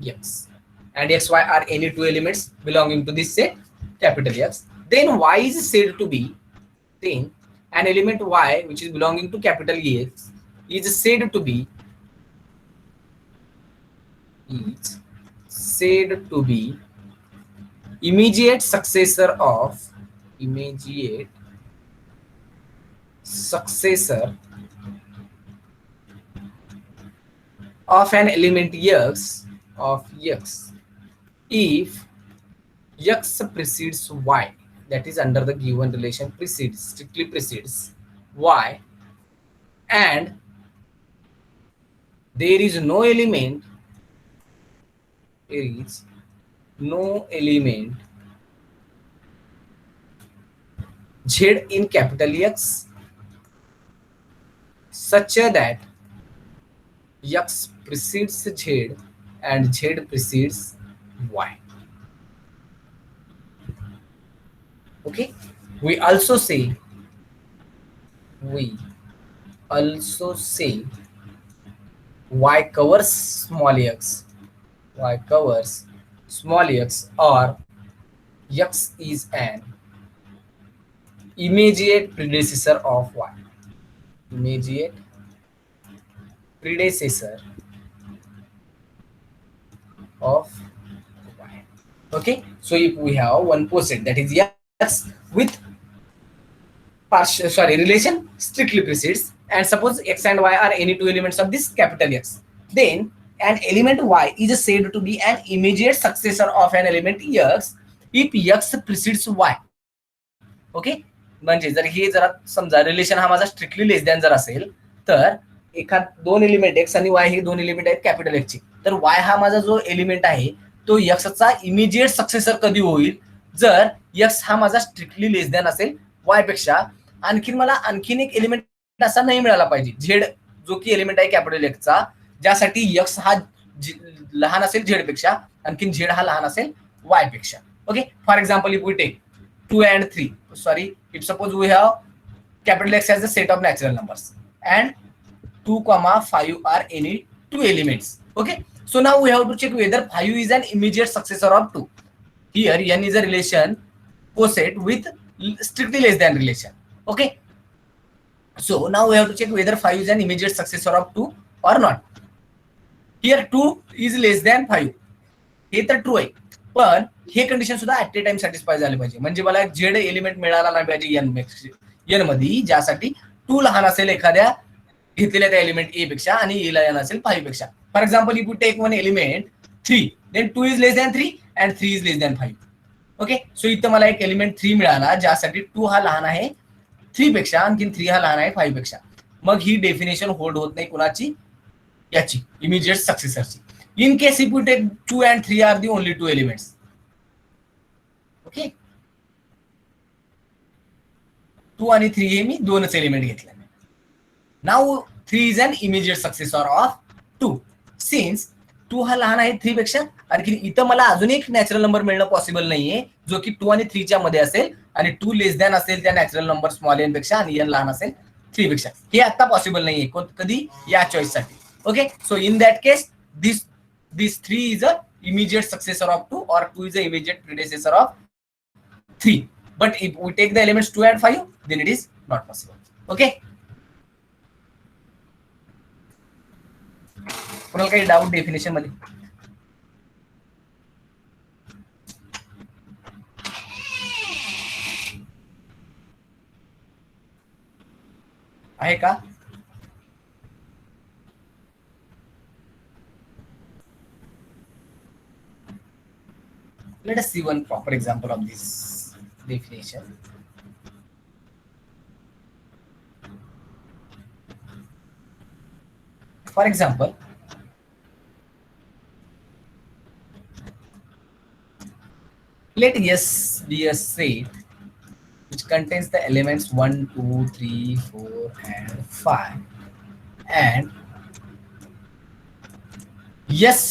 Speaker 1: X and x y are any two elements belonging to this set capital X. Then y is said to be, then an element y which is belonging to capital X is said to be immediate successor of an element x if x precedes y, that is under the given relation strictly precedes y, and there is no element z in capital X such that x precedes z and z precedes y. Okay, we also say y covers small x or x is an immediate predecessor of y. Okay, so if we have one poset that is x with relation strictly precedes, and suppose x and y are any two elements of this capital X, then an element y is said to be an immediate successor of an element x if x precedes y. Okay, म्हणजे जर हे जरा समजा relation हा माझा strictly less than जर असेल तर एखाद दोन एलिमेंट एक्स आणि वाय हे दोन एलिमेंट आहेत कॅपिटल एक्सचे, तर वाय हा माझा जो एलिमेंट आहे तो एक्सचा इमिजिएट सक्सेसर कधी होईल जर एक्स हा माझा स्ट्रिक्टली लेस दॅन असेल वाय पेक्षा. आणखीन मला आणखीन एक एलिमेंट असा नाही मिळाला पाहिजे झेड जो की एलिमेंट आहे कॅपिटल एक्सचा ज्यासाठी एक्स हा लहान असेल झेड पेक्षा, आणखीन झेड हा लहान असेल वाय पेक्षा. Okay, for example if we take 2 and 3, sorry, if suppose we have capital X as a set of natural numbers and 2, 5 are any two elements. Okay, so now we have to check whether 5 is an immediate successor of 2. Here n is a relation coset with strictly less than relation. Okay, so now we have to check whether 5 is an immediate successor of 2 or not. Here 2 is less than 5, हे तर true आहे, पण हे condition सुद्धा at A time satisfy झाले पाहिजे. म्हणजे मला Z element मिळाला नाही पाहिजे एन मध्ये ज्यासाठी 2 लहान असेल एखाद्या घेतलेल्या त्या एलिमेंट ए पेक्षा आणि ए ला एन असेल 5 पेक्षा. For example if you take one element 3 then 2 is less than 3 and 3 is less than 5. Okay, so इथं मला एक एलिमेंट 3 मिळाला ज्यासाठी 2 हा लहान आहे 3 पेक्षा, आणखी 3 हा लहान आहे 5 पेक्षा. मग ही डेफिनेशन होल्ड होत नाही कुणाची, याची immediate सक्सेसरची. In case if we take 2 and 3 are the only two elements. Okay, 2 आणि 3 हे मी दोनच एलिमेंट घेतले. Now 3 is an immediate successor of 2 since 2 हा लहान आहे 3 पेक्षा. आणखी इथं मला अजून एक नॅचरल नंबर मिळणं पॉसिबल नाहीये जो की 2 आणि 3 च्या मध्ये असेल आणि 2 लेस दॅन असेल त्या नॅचरल नंबर स्मॉल एन पेक्षा आणि एन लहान असेल 3 पेक्षा. हे आता पॉसिबल नाहीये कधी या चॉईस साठी. Okay, so in that case this 3 is a immediate successor of 2 or 2 is a immediate predecessor of 3. But if we take the elements 2 and 5 then it is not possible. Okay, कोणाला काही doubt definition मध्ये आहे का? Let us see one proper example of this definition. For example, let S be a set which contains the elements 1, 2, 3, 4 and 5 and yes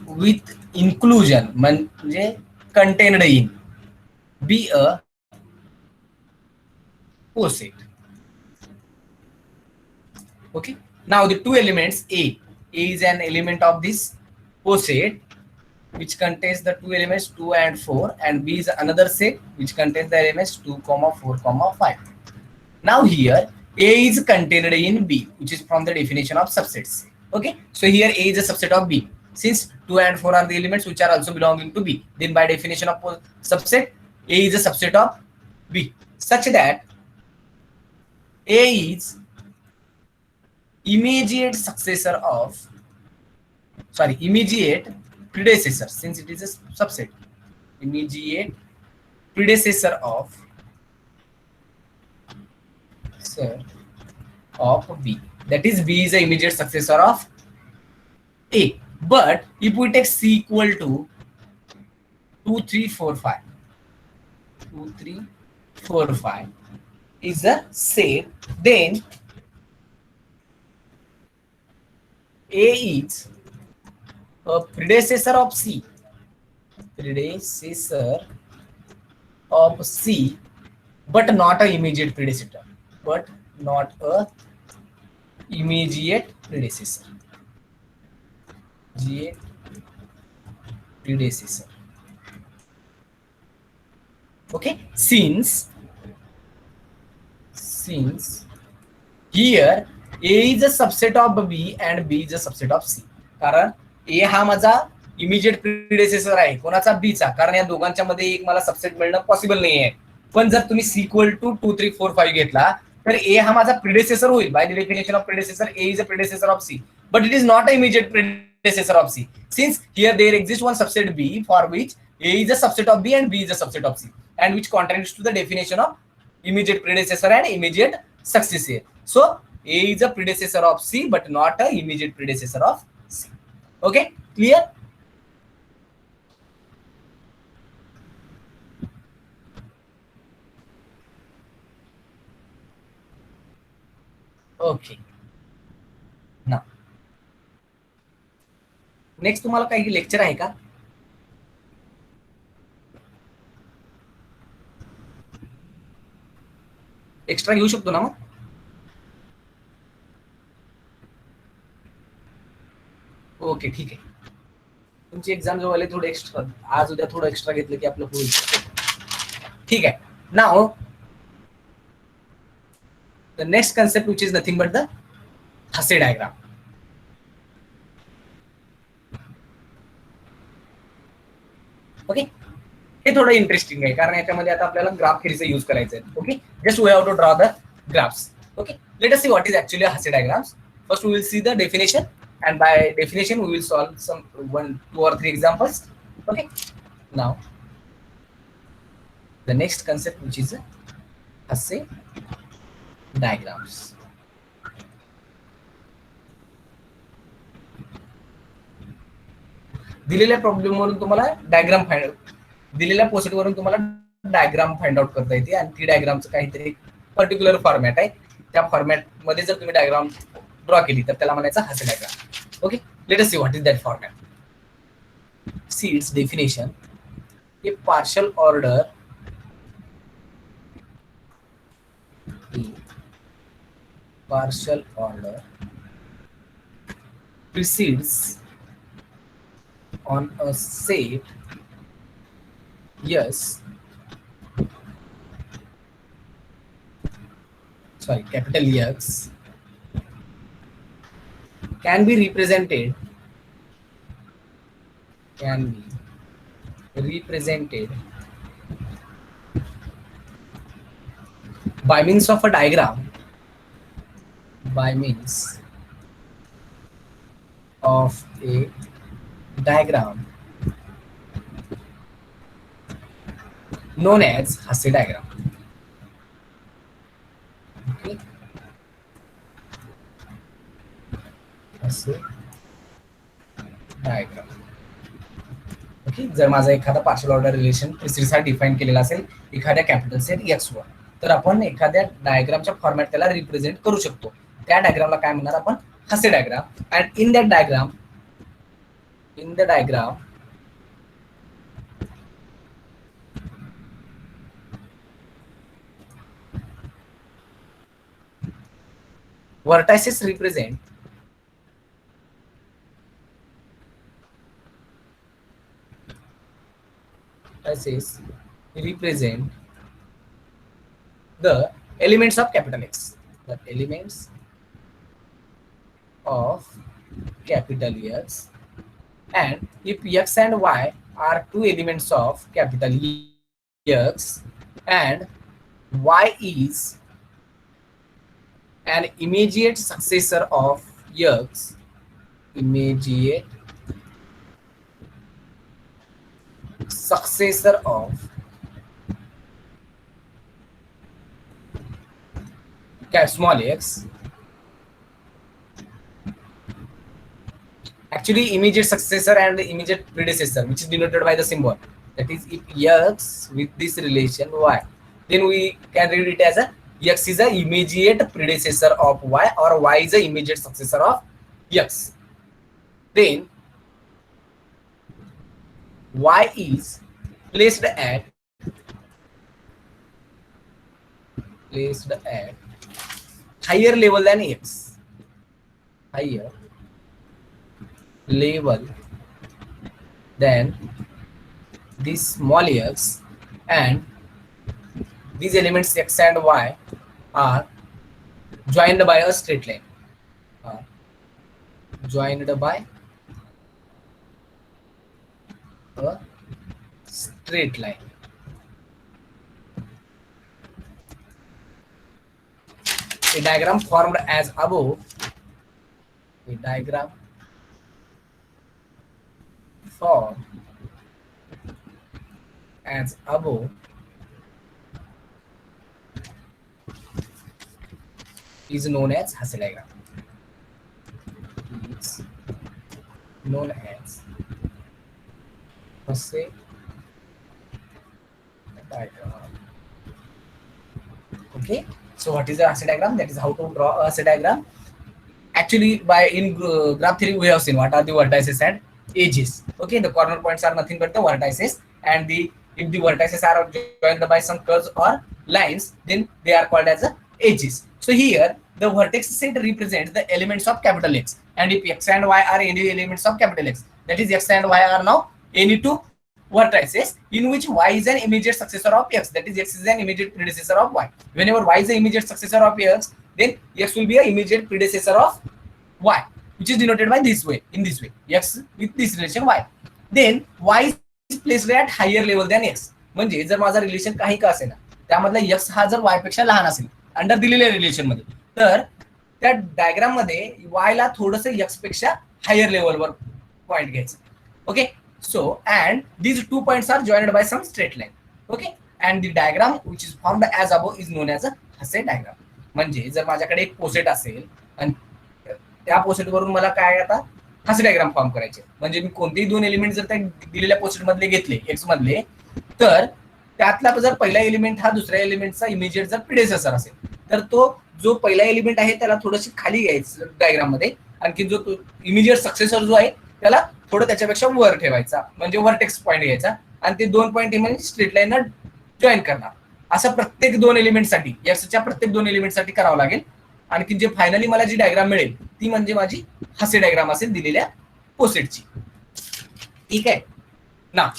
Speaker 1: with inclusion म्हणजे contained in be a coset. Okay, now the two elements A is an element of this coset which contains the two elements 2 and 4 and B is another set which contains the elements 2, 4, 5. Now here A is contained in B which is from the definition of subsets. Okay, so here A is a subset of B. Since 2 and 4 are the elements which are also belonging to B, then by definition of subset, A is a subset of B, such that A is immediate successor of, sorry, immediate predecessor, since it is a subset, immediate predecessor of B. That is, B is the immediate successor of A. But if we take C equal to 2, 3, 4, 5, 2, 3, 4, 5 is a set, then A is a predecessor of C. Predecessor of C, but not a immediate predecessor. But not a immediate predecessor. Predecessor. Okay, since here A is a subset of B and B is a subset of C. कारण A हा माझा immediate प्रिडेसेसर आहे कोणाचा B चा, कारण या दोघांच्या मध्ये एक मला सबसेट मिळणं पॉसिबल नाही आहे. पण जर तुम्ही C equal to 2, 3, 4, 5 घेतला तर A हा माझा प्रिडेसेसर होईल. By the definition of predecessor A is a predecessor of C, but it is not a immediate predecessor predecessor of C. Since here there exists one subset B for which A is a subset of B and B is a subset of C, and which contradicts to the definition of immediate predecessor and immediate successor. So A is a predecessor of C but not a immediate predecessor of C. Okay, clear? Okay. Now, next तुम्हाला काही lecture आहे का? Extra घेऊ शकतो ना मग? Okay, ठीक आहे. तुमची एक्झाम जवळ आली, थोडं एक्स्ट्रा आज उद्या थोडं एक्स्ट्रा घेतलं की आपलं होईल. ठीक आहे. Now the next concept, which is nothing but the Hasse diagram. Okay, हे थोडं इंटरेस्टिंग आहे कारण याच्यामध्ये आता आपल्याला ग्राफ थिअरीचा यूज करायचा आहे. Okay, just we have to draw the graphs. Okay, let us see what is actually Hasse diagrams. First we will see the definition, and by definition we will solve some 1, 2 or 3 examples. Okay, now the next concept, which is Hasse diagrams. दिलेल्या problem वरून तुम्हाला diagram दिलेल्या post वरून तुम्हाला diagram find out करता येते आणि ती डायग्रामचं काहीतरी पर्टिक्युलर फॉर्मॅट आहे. त्या फॉर्मॅट मध्ये जर तुम्ही डायग्राम ड्रॉ केली तर त्याला म्हणायचं Hasse diagram. Okay, let us see what is that format. See it's definition. A partial order precedes on a set capital X can be represented by means of a diagram, known as Hasse diagram. Okay, Hasse diagram. Okay, जर माझा एखादा partial order relation प्रिसिडीस हा define केलेला असेल एखाद्या capital set X वर, तर आपण एखाद्या डायग्रामच्या फॉर्मॅट त्याला रिप्रेझेंट करू शकतो. त्या डायग्रामला काय म्हणणार आपण? Hasse diagram. And in the diagram vertices represent the elements of capital X. The elements of capital X, and if X and Y are two elements of capital X and Y is an immediate successor of X, small x. Actually, immediate successor and immediate predecessor, which is denoted by the symbol. That is, if X with this relation Y, then we can read it as a X is a immediate predecessor of Y, or Y is a immediate successor of X. Then Y is placed at higher level than X. Higher level than this small x, and these elements X and Y are joined by a straight line. Joined by a straight line. A diagram formed as above. A diagram for as above is known as Hasse diagram. Is known as Hasse diagram. Okay, so what is the Hasse diagram? That is how to draw a Hasse diagram. Actually, by in graph theory we have seen what are the vertices and edges. Okay, the corner points are nothing but the vertices, and the if the vertices are joined by some curves or lines, then they are called as edges. So here the vertex set represents the elements of capital X, and if X and Y are any elements of capital X, that is X and Y are now any two vertices in which Y is an immediate successor of X, that is X is an immediate predecessor of Y. Whenever Y is an immediate successor of X, then X will be an immediate predecessor of Y, which is denoted by this way, in this way, X with this relation Y. Then Y is placed at higher level than X. म्हणजे जर माझा relation काही का असेल त्यामधला X हा जर Y पेक्षा लहान असेल अंडर दिलेल्या रिलेशन मध्ये, तर त्या डायग्राम मध्ये Y ला थोडस X पेक्षा हायर लेवलवर पॉइंट घ्यायचं. Okay, so and these two points are joined by some straight line. Okay, and the diagram which is formed as above is known as a Hasse diagram. म्हणजे जर माझ्याकडे एक poset असेल आणि त्या पोसेट वरून मला काय आता Hasse diagram फॉर्म करायचे, म्हणजे मी कोणतेही दोन एलिमेंट जर त्या दिलेल्या पोसेट मधले घेतले X मधले, तर त्यातला जर पहिला एलिमेंट हा दुसऱ्या एलिमेंटचा इमिजिएट जर प्रिडेसेसर असेल, तर तो जो पहिला एलिमेंट आहे त्याला थोडंशी खाली घ्यायचं डायग्राम मध्ये, आणखी जो इमिजिएट सक्सेसर जो आहे त्याला थोडं त्याच्यापेक्षा वर ठेवायचा, म्हणजे व्हर्टेक्स पॉईंट घ्यायचा, आणि ते दोन पॉईंट म्हणजे स्ट्रेट लाईन जॉईन करणार. असं प्रत्येक दोन एलिमेंटसाठी, Xच्या प्रत्येक दोन एलिमेंटसाठी करावं लागेल. आणखी जे फायनली मला जी डायग्राम मिळेल ती म्हणजे माझी Hasse डायग्राम असेल दिलेल्या पोसेटची. ठीक आहे ना.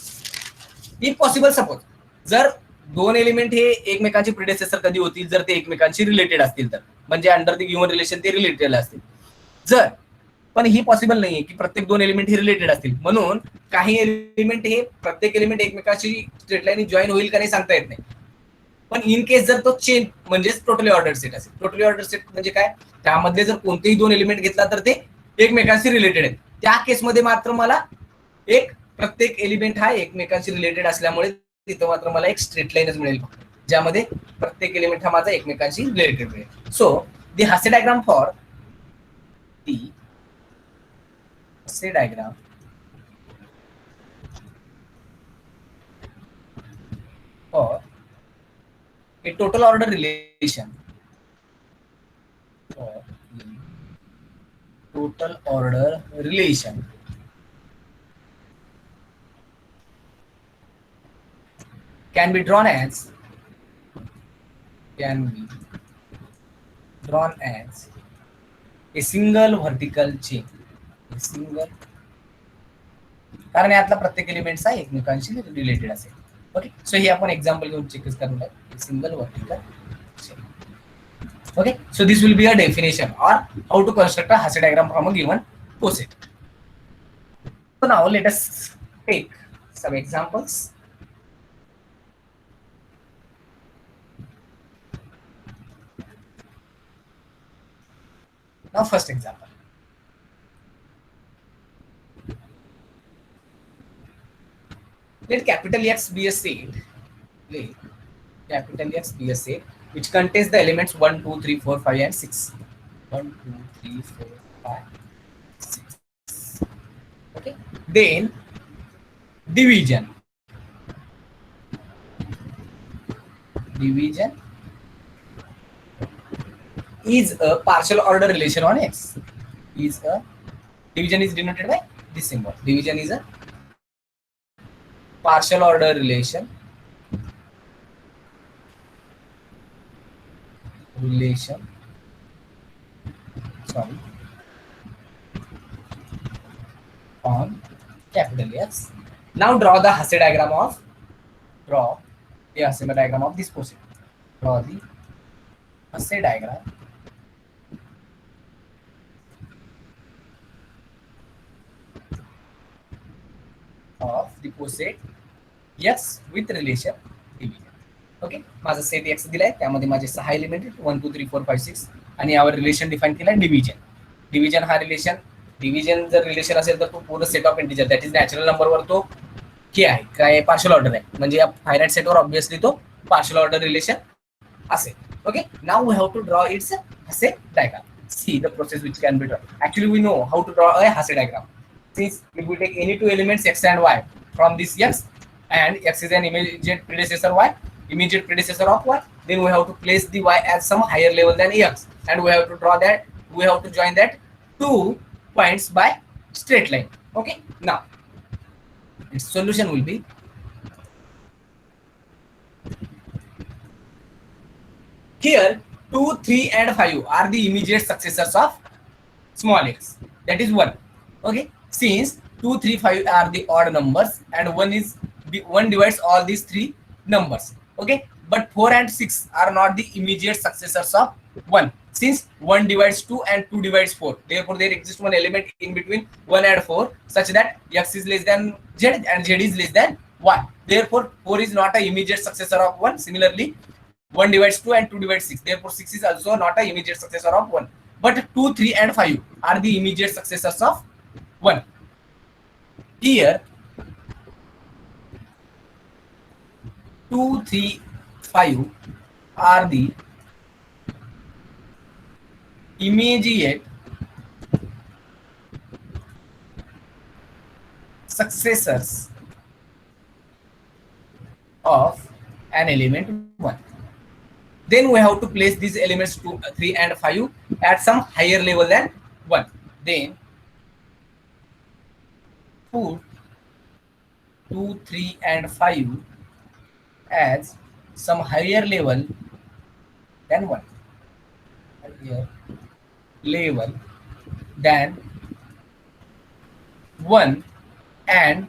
Speaker 1: इफ पॉसिबल सपोज जर दोन एलिमेंट हे एकमेकांचे प्रिडेसेसर कधी होतील, जर ते एकमेकांशी रिलेटेड असतील तर, म्हणजे अंडर द गिव्हन रिलेशन ते रिलेटेड असतील. जर पण ही पॉसिबल नाहीये की प्रत्येक दोन एलिमेंट हे रिलेटेड असतील, म्हणून काही एलिमेंट हे प्रत्येक एलिमेंट एकमेकांशी स्ट्रेट लाईन जॉईन होईल का नाही सांगता येत नाही. पण इन केस जर तो चेन म्हणजे टोटली ऑर्डर सेट असेल, टोटली ऑर्डर सेट म्हणजे काय, त्यामध्ये जर कोणतेही दोन एलिमेंट घेतला तर ते एकमेकांशी रिलेटेड आहेत, त्या केसमध्ये मात्र मला एक प्रत्येक एलिमेंट हा एकमेकांशी रिलेटेड असल्यामुळे तिथं मात्र मला एक स्ट्रेट लाईनच मिळेल, ज्यामध्ये प्रत्येक एलिमेंट हा माझा एकमेकांशी रिलेटेड मिळेल. सो दी Hasse diagram for the Hasse diagram for a total order relation for total order relation can be drawn as a single vertical chain, कारण यातला प्रत्येक एलिमेंट हा एकमेकांशी रिलेटेड असेल. ओके, सो हे आपण एक्झाम्पल घेऊन चेक करणार आहे. Single vertical chain. Okay, so this will be a definition or how to construct a Hasse diagram from a given poset. So now let us take some examples. Now first example. Let capital X be a set. Let capital X be a set which contains the elements 1, 2, 3, 4, 5 and 6. 1, 2, 3, 4, 5, 6. Okay. Then division. Division is a partial order relation on X. Division is denoted by this symbol. Division is a partial order relation on capital X. Now draw the Hasse diagram of this poset. Draw the Hasse diagram of the poset X with relation division. Okay, माझा set X दिलाय, त्यामध्ये माझे 6 element 1 2 3 4 5 6 आणि यावर relation define केलाय division. Division हा relation division जर relation असेल तर तो पूर्ण set of integer that is natural नंबरवर तो के आहे, काय पार्शियल ऑर्डर आहे, म्हणजे या फायनाईट सेटवर ऑब्विसली तो पार्शियल ऑर्डर रिलेशन असेल. Okay, now we have to draw its Hasse diagram. See the process which can be drawn. Actually, we know how to draw a Hasse diagram. Since if we take any two elements x and y from this x, and x is an immediate predecessor y, immediate predecessor of y, then we have to place the y at some higher level than x, and we have to draw that. We have to join that two points by straight line. Okay. Now, its solution will be here. 2, 3, and 5 are the immediate successors of small x. That is 1. Okay. Since 2, 3, 5 are the odd numbers and 1 divides all these three numbers. Okay. But 4 and 6 are not the immediate successors of 1. Since 1 divides 2 and 2 divides 4. Therefore, there exists one element in between 1 and 4 such that x is less than z and z is less than y. Therefore, 4 is not an immediate successor of 1. Similarly, 1 divides 2 and 2 divides 6. Therefore, 6 is also not an immediate successor of 1. But 2, 3, and 5 are the immediate successors of 1. Here, 2, 3, 5 are the immediate successors of an element 1. Then we have to place these elements 2, 3, and 5 at some higher level than 1. Then put 2, 3, and 5 as some higher level than 1. Higher level than 1 and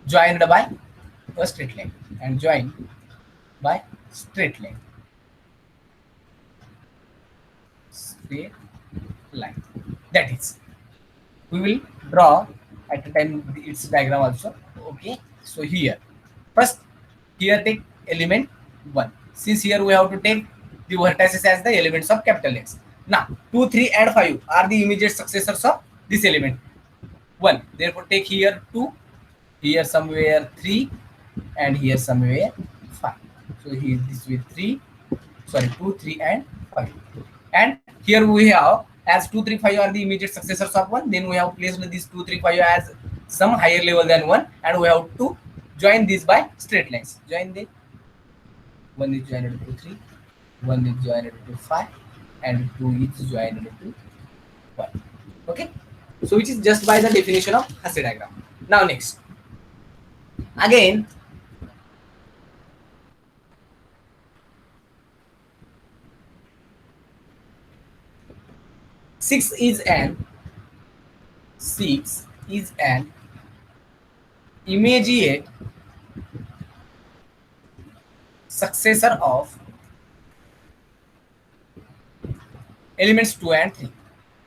Speaker 1: joined by a straight line. And joined by straight line. Straight line. That is, we will draw at the time its diagram also. Okay, so here first, here take element 1. Since here we have to take the vertices as the elements of capital X. Now 2, 3, and 5 are the immediate successors of this element 1. Therefore, take here 2, here somewhere 3, and here somewhere 5. So here this with 3, sorry, 2, 3, and 5. And here we have, as 2, 3, 5 are the immediate successors of 1, then we have placed these 2, 3, 5 as some higher level than 1, and we have to join these by straight lines. Join the 1 is joined to 3, 1 is joined to 5, and 2 is joined to 1. Okay, so which is just by the definition of Hasse diagram. Now next, again, six is an immediate successor of elements 2 and 3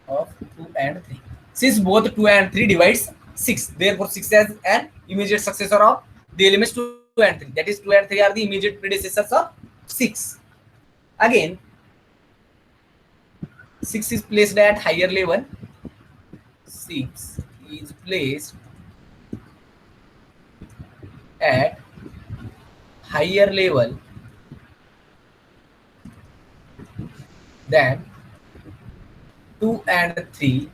Speaker 1: of 2 and 3. Since both 2 and 3 divides 6, therefore 6 as an immediate successor of the elements 2 and 3. That is, 2 and 3 are the immediate predecessors of 6. Again, 6 is placed at higher level. 6 is placed at higher level than 2 and 3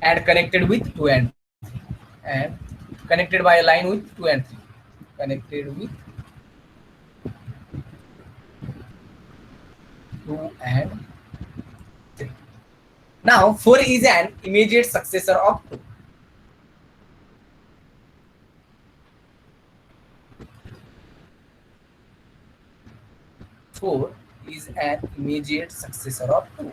Speaker 1: and connected with 2 and 3 and connected by a line with 2 and 3. Connected with 2 and 3. Now 4 is an immediate successor of 2. 4 is an immediate successor of 2.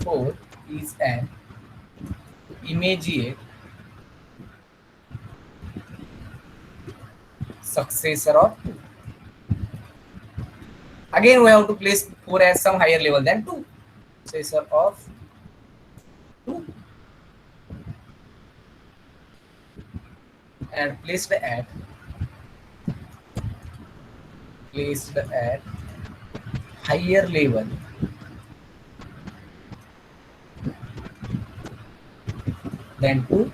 Speaker 1: 4 is an immediate successor of 2. Again, we have to place 4 as some higher level than 2. Successor of 2 and placed at higher level than 2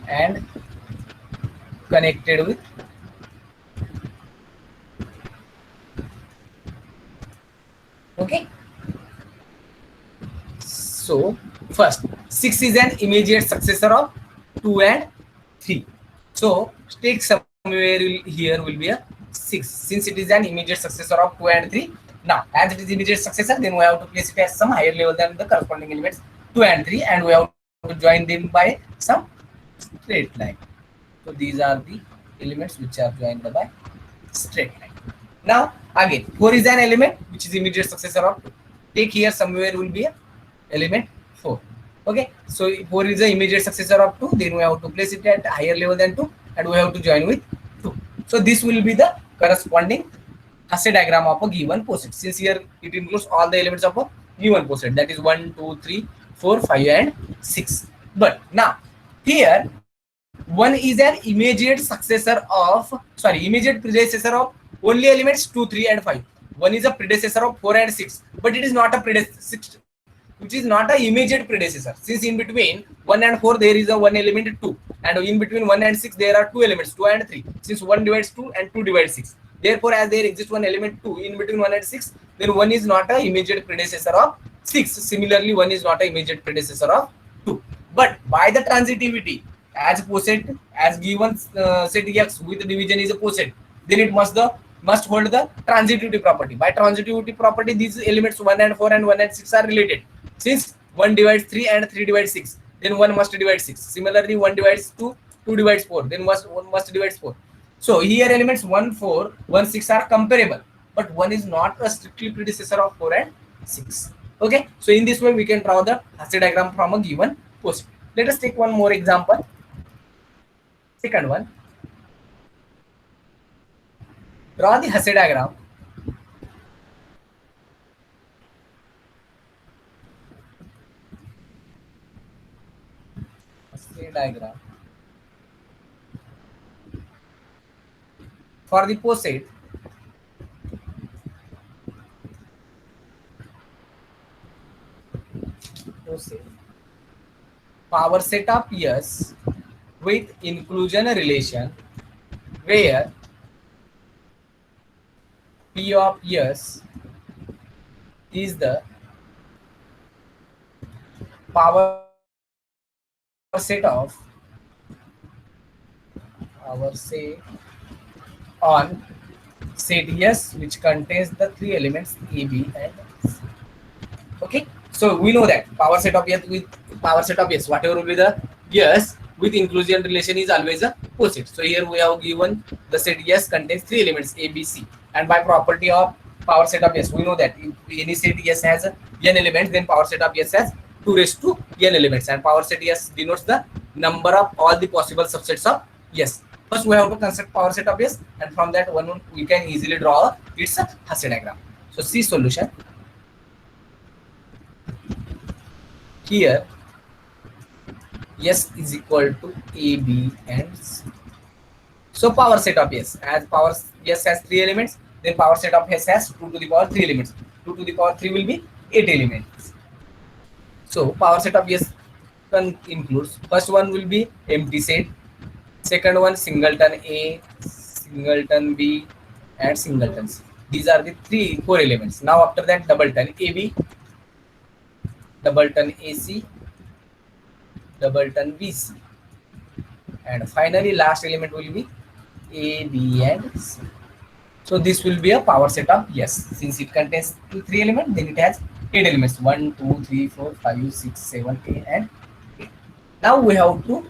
Speaker 1: and connected with okay. So first 6 is an immediate successor of 2 and 3. So take somewhere here will be a 6 since it is an immediate successor of 2 and 3. Now as it is immediate successor, then we have to place it as some higher level than the corresponding elements 2 and 3, and we have to join them by some straight line. So these are the elements which are joined by straight line. Now again 4 is an element which is immediate successor of 2. Take here somewhere will be a element 4. Okay, so 4 is the immediate successor of 2, then we have to place it at higher level than 2 and we have to join with 2. So this will be the corresponding Hasse diagram of a given poset, since here it includes all the elements of a given poset, that is 1 2 3 4 5 and 6. But now here 1 is an immediate successor of immediate predecessor of only elements 2 3 and 5. 1 is a predecessor of 4 and 6, but it is not a predecessor, which is not a immediate predecessor, since in between 1 and 4 there is a one element 2, and in between 1 and 6 there are two elements 2 and 3, since 1 divides 2 and 2 divides 6. Therefore as there exists one element 2 in between 1 and 6, then 1 is not a immediate predecessor of 6. Similarly 1 is not a immediate predecessor of 2. But by the transitivity, as poset, as given set X with division is a poset, then it must hold the transitivity property. By transitivity property, these elements 1 and 4 and 1 and 6 are related. Since 1 divides 3 and 3 divides 6, then 1 must divide 6. Similarly 1 divides 2, 2 divides 4, then 1 must divide 4. So here elements 1 4 1 6 are comparable, but 1 is not a strictly predecessor of 4 and 6. Okay, so in this way we can draw the Hasse diagram from a given poset. Let us take one more example. Second one, draw the Hasse diagram for the poset power set of S with inclusion relation, where P of S is the power set of on set S which contains the three elements A, B and C. Okay, so we know that power set of S with power set of S, whatever will be the S with inclusion relation is always a poset. So here we have given the set S contains three elements A, B, C, and by property of power set of S, we know that if any set S has n elements, then power set of S has 2 raised to n elements, and power set S denotes the number of all the possible subsets of S. First we have to construct power set of S, and from that one we can easily draw its Hasse diagram. So see solution. Here S is equal to A, B and C. So power set of S, as power S has 3 elements, then power set of S has 2 to the power 3 elements. 2 to the power 3 will be 8 elements. So power set of S includes, first one will be empty set, second one singleton A, singleton B and singleton C. These are the 4 elements. Now after that doubleton AB, doubleton AC, doubleton BC, and finally last element will be A, B and C. So this will be a power set of S. Since it contains 3 elements, then it has 8 elements 1 2 3 4 5 6 7 8 and 8. Now we have to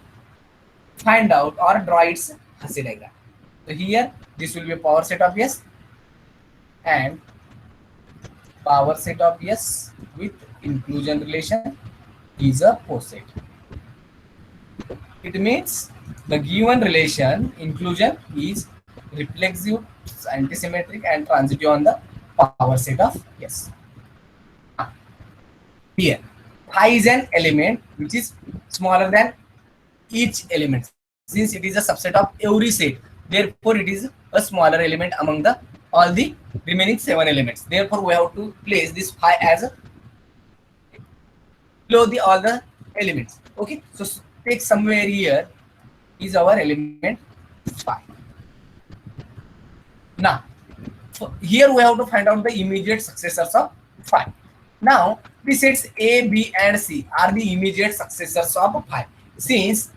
Speaker 1: find out or draw its Hasse diagram. So here this will be a power set of S, and power set of S with inclusion relation is a poset. It means the given relation inclusion is reflexive, antisymmetric and transitive on the power set of S. Here phi is an element which is smaller than each element, since it is a subset of every set, therefore it is a smaller element among the all the remaining 7 elements. Therefore we have to place this phi as below the all the elements. Okay, so take somewhere here is our element 5. Now here we have to find out the immediate successors of 5. Now the sets A, B and C are the immediate successors of 5. Since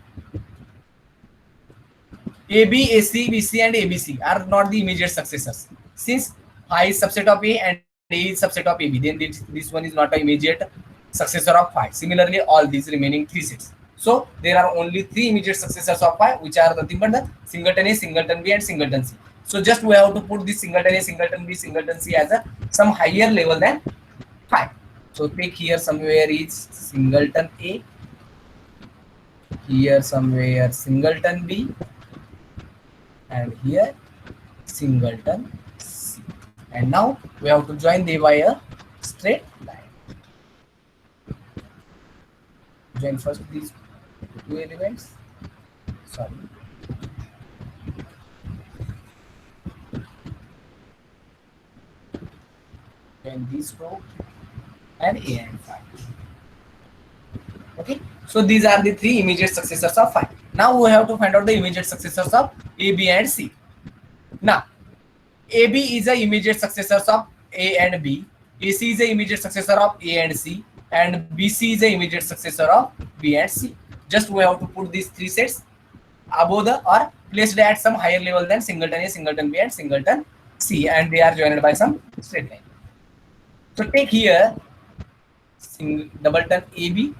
Speaker 1: AB, AC, BC and ABC are not the immediate successors. Since I is subset of A and A is subset of AB, then this one is not an immediate successor of 5. Similarly, all these remaining 3 sets. So there are only 3 immediate successors of 5, which are nothing but the singleton A, singleton B and singleton C. So just we have to put this singleton A, singleton B, singleton C as a some higher level than 5. So take here somewhere is singleton A, here somewhere singleton B, and here singleton C. And now we have to join them by a straight line. Join first these 2 elements. Sorry. Join these 2 and A and 5. Okay. So these are the 3 immediate successors of 5. Now we have to find out the immediate successors of A, B and C. Now AB is the immediate successors of A and B. AC is the immediate successor of A and C, and BC is the immediate successor of B and C. Just we have to put these 3 sets above the or placed at some higher level than singleton A, singleton B and singleton C, and they are joined by some straight line. So take here doubleton AB,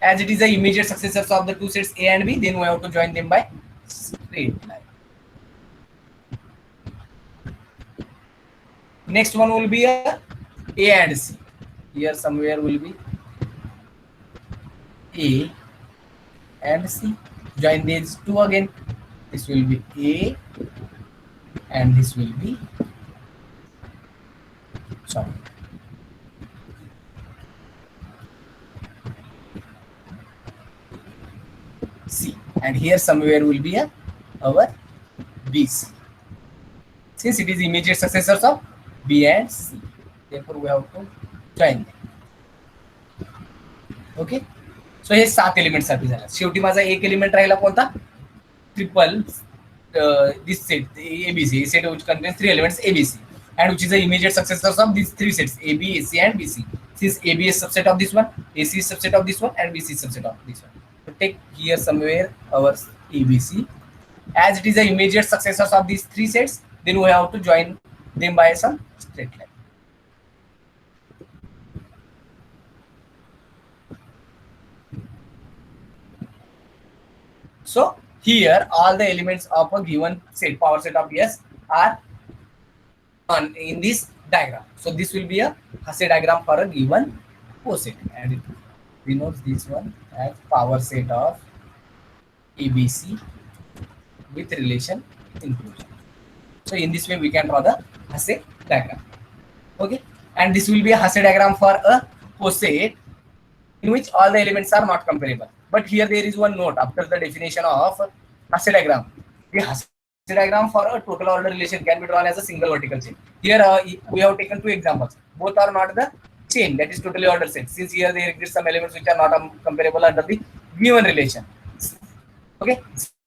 Speaker 1: as it is the immediate successors of the 2 sets A and B, then we have to join them by straight line. Next one will be a and C. Here somewhere will be A and C. Join these 2 again. This will be A and this will be C. And here somewhere will be our BC. Since it is immediate successors of B and C, therefore we have to join them. Okay. So hey 7 element साठी झाला. शेवटी माझा एक element राहिला कोणता? Triple this set ABC set which contains 3 elements ABC and which is the immediate successors of these 3 sets AB, AC and BC. Since AB is subset of this one, AC is subset of this one and BC is subset of this one. So take here somewhere our ABC. As it is the immediate successors of these 3 sets, then we have to join them by some straight line. So here all the elements of a given set, power set of S, are on in this diagram. So this will be a Hasse diagram for a given set, and it denotes this one as power set of ABC with relation inclusion. So in this way we can draw the Hasse diagram. Okay, and this will be a Hasse diagram for a set in which all the elements are not comparable. But here there is one note after the definition of Hasse diagram. The Hasse diagram for a total order relation can be drawn as a single vertical chain. Here we have taken 2 examples. Both are not the chain, that is totally ordered set. Since here there exist some elements which are not comparable under the given relation. Okay,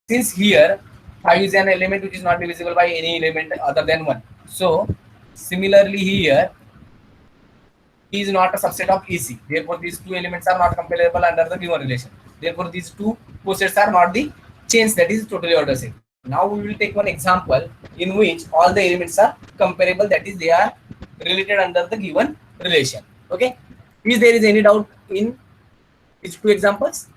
Speaker 1: since here 5 is an element which is not divisible by any element other than 1. So similarly here is not a subset of EC. Therefore, these 2 elements are not comparable under the given relation. Therefore, these 2 cosets are not the chains, that is totally ordered set. Now we will take one example in which all the elements are comparable, that is they are related under the given relation. Okay. If there is any doubt in these 2 examples?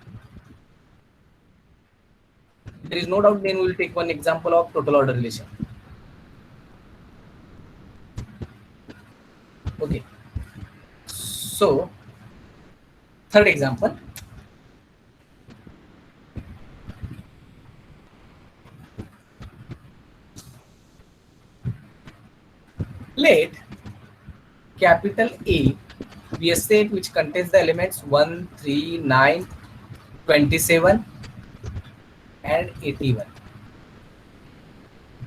Speaker 1: If there is no doubt, then we will take one example of total order relation. Okay. So, third example. Let capital A be a set which contains the elements 1, 3, 9, 27 and 81.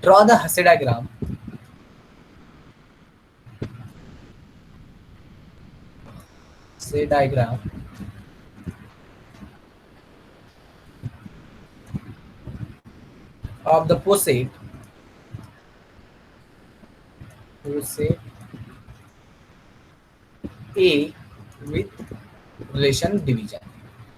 Speaker 1: Draw the Hasse diagram Hasse diagram of the poset A with relation division.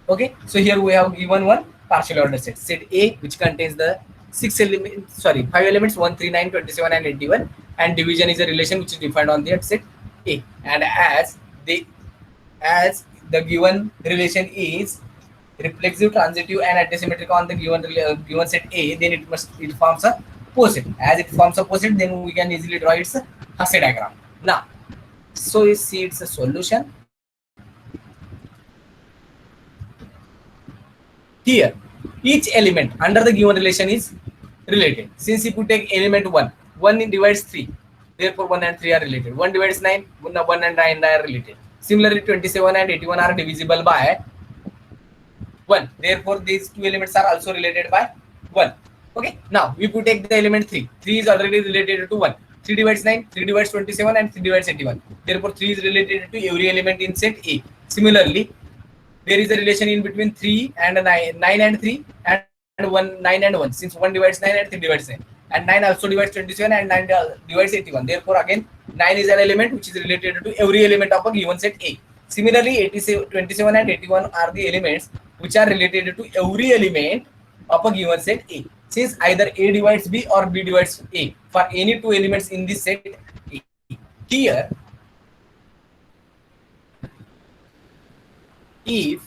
Speaker 1: Okay, so here we have given one partially ordered set. Set A, which contains the five elements 1, 3, 9, 27, and 81, and division is a relation which is defined on the set A. And as the given relation is reflexive, transitive, and antisymmetric on the given set A, then it forms a poset. As it forms a poset, then we can easily draw its Hasse diagram. Now, so you see it's a solution. Here, each element under the given relation is related. Since if you take element 1, 1 divides 3, therefore 1 and 3 are related. 1 divides 9, 1 and 9 are related. Similarly, 27 and 81 are divisible by 1. Therefore, these two elements are also related by 1. Okay. Now, if you take the element 3, 3 is already related to 1. 3 divides 9, 3 divides 27, and 3 divides 81. Therefore, 3 is related to every element in set A. Similarly, there is a relation in between 3 and 9 and 3, and 1, 9 and 1. Since 1 divides 9 and 3 divides 9. And 9 also divides 27 and 9 divides 81. Therefore, again, 9 is an element which is related to every element of a given set A. Similarly, 27 and 81 are the elements which are related to every element of a given set A. Since either A divides B or B divides A for any two elements in this set A. Here, if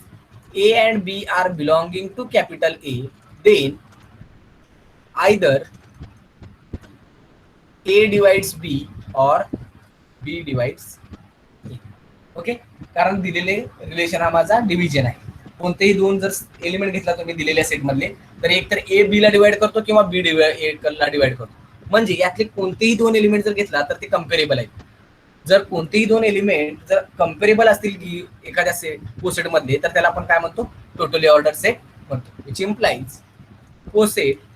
Speaker 1: A and B are belonging to capital A, then either A divides B or B divides A. Okay, कारण दिलेले relation हा माझा division आहे. कोणतेही दोन जर element घेतला तुम्ही दिलेल्या सेट मधले, तर एक तर ए बी ला डिवाइड करतो किंवा बी ए ला डिवाइड करतो. म्हणजे यातले कोणतेही दोन एलिमेंट जर घेतला तर ते कंपेरेबल आहेत. जर कोणतेही दोन एलिमेंट जर कंपेरेबल असतील की एखाद्या कोसेट मधले, तर त्याला आपण काय म्हणतो, टोटली ऑर्डर सेट म्हणतो. Which implies coset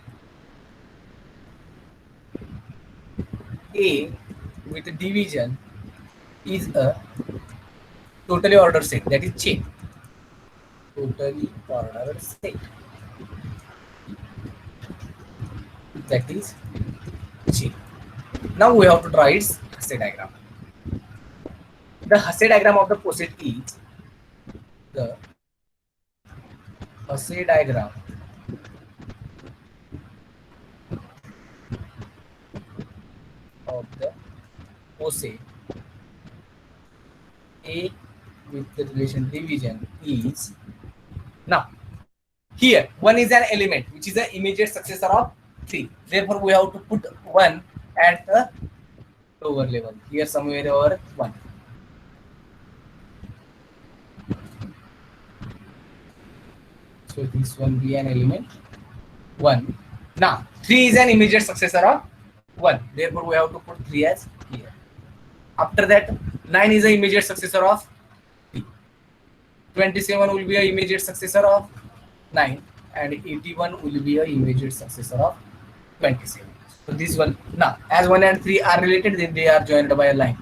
Speaker 1: A with division is a totally ordered set, that is chain. Totally ordered set, that is chain. Now we have to draw its Hasse diagram. The Hasse diagram of the poset is the Hasse diagram of the poset A with the relation division is, now here 1 is an element which is the immediate successor of 3. Therefore, we have to put 1 at the lower level here somewhere over 1. So this one be an element 1. Now 3 is an immediate successor of 1. Therefore, we have to put 3 as here. After that, 9 is an immediate successor of 3. 27 will be an immediate successor of 9, and 81 will be an immediate successor of 27. So this one, now as 1 and 3 are related, then they are joined by a line.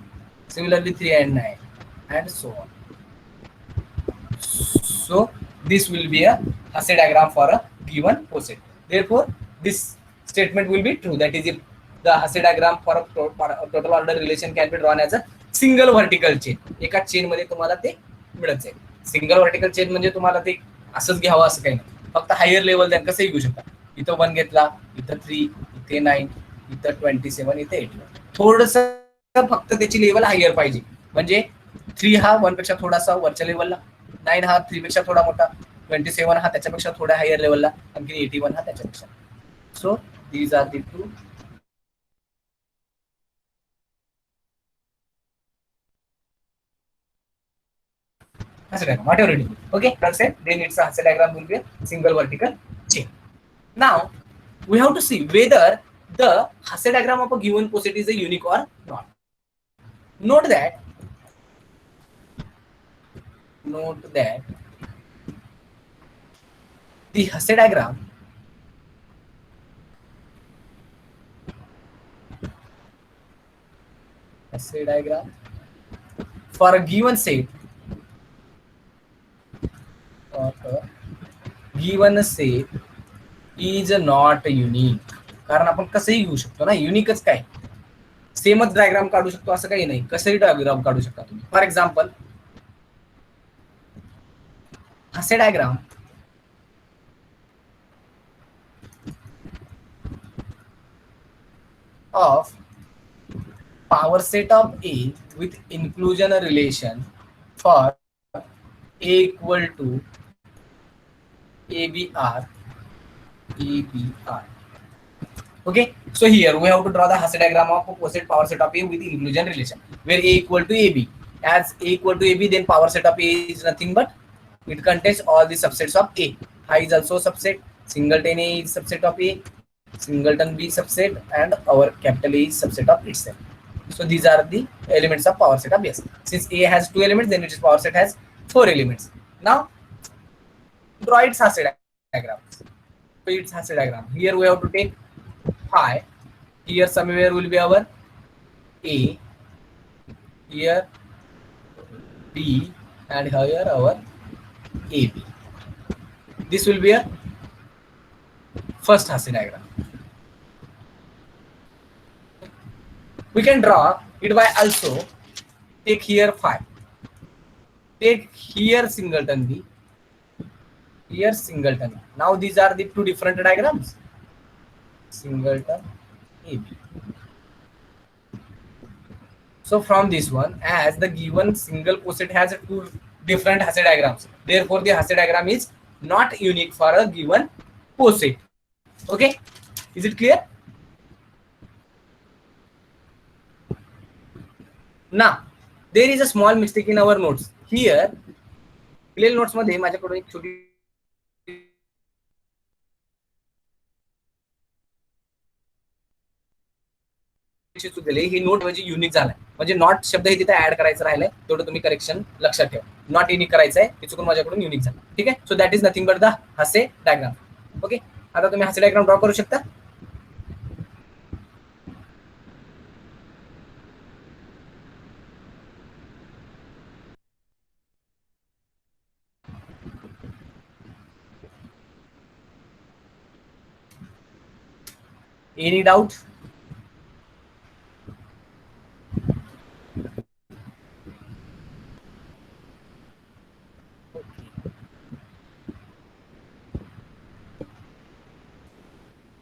Speaker 1: Similarly, 3 and 9, and so on. So this will be a Hasse diagram for a given poset. Therefore, this statement will be true. That is, if the Hasse diagram for a total order relation can be drawn as a single vertical chain. एका chain मध्ये तुम्हाला ते मिळत जाईल. Single vertical chain म्हणजे तुम्हाला ते असंच घ्यावं असं काही नाही. फक्त हायर लेवल द्या, कसंही घेऊ शकता. इथं 1 घेतला, इथं 3, इथे 9, इथं 27, इथे 81. थोडंसं फक्त त्याची लेवल हायर पाहिजे. म्हणजे 3 हा 1 पेक्षा थोडासा वरच्या लेवलला, 9 हा 3 पेक्षा थोडा मोठा, 27 हा त्याच्यापेक्षा थोड्या हायर लेवलला, आणखी 81 हा त्याच्यापेक्षा. So these are the two Hasse diagram, whatever it is. Okay, that's it. Then its Hasse diagram will be a single vertical chain. Now we have to see whether the Hasse diagram of a given poset is a unique or not. Note that the Hasse diagram for a given set given set is not unique. कारण आपण कसंही घेऊ शकतो ना, युनिकच काय, सेमच diagram काढू शकतो असं काही नाही, कसंही डायग्राम काढू शकता तुम्ही. फॉर एक्झाम्पल असे diagram of power set of A with inclusion relation for A equal to ABR. Okay, so here we have to draw the Hasse diagram of opposite power set of A with inclusion relation where A equal to AB. As A equal to AB, then power set of A is nothing but it contains all the subsets of A. High is also subset, singleton A is subset of A, singleton B subset, and our capital A is subset of itself. So these are the elements of power set of S. Since A has 2 elements, then its power set has 4 elements. Now draw its Hasse diagram. So its Hasse diagram. Here we have to take phi. Here somewhere will be our A. Here B, and here our AB. This will be a first Hasse diagram. We can draw it by also take here phi, take here singleton B, here singleton A. Now these are the two different diagrams. Singleton AB. So from this one, as the given single poset has two different Hasse diagrams, therefore the Hasse diagram is not unique for a given poset. Okay, is it clear? Now there is a small mistake in our notes. Here plain notes मध्ये माझ्याकडून एक छोटी ही note म्हणजे unique झालाय, म्हणजे not शब्द हे तिथे add करायचं राहिलंय, तेवढं तुम्ही करेक्शन लक्षात ठेवा. नॉट युनिक करायचं आहे, हे चुकून माझ्याकडून युनिक झालं. ठीक आहे, सो that is nothing but the हसे डायग्राम. ओके, आता तुम्ही हसे डायग्राम ड्रॉ करू शकता. Any doubt?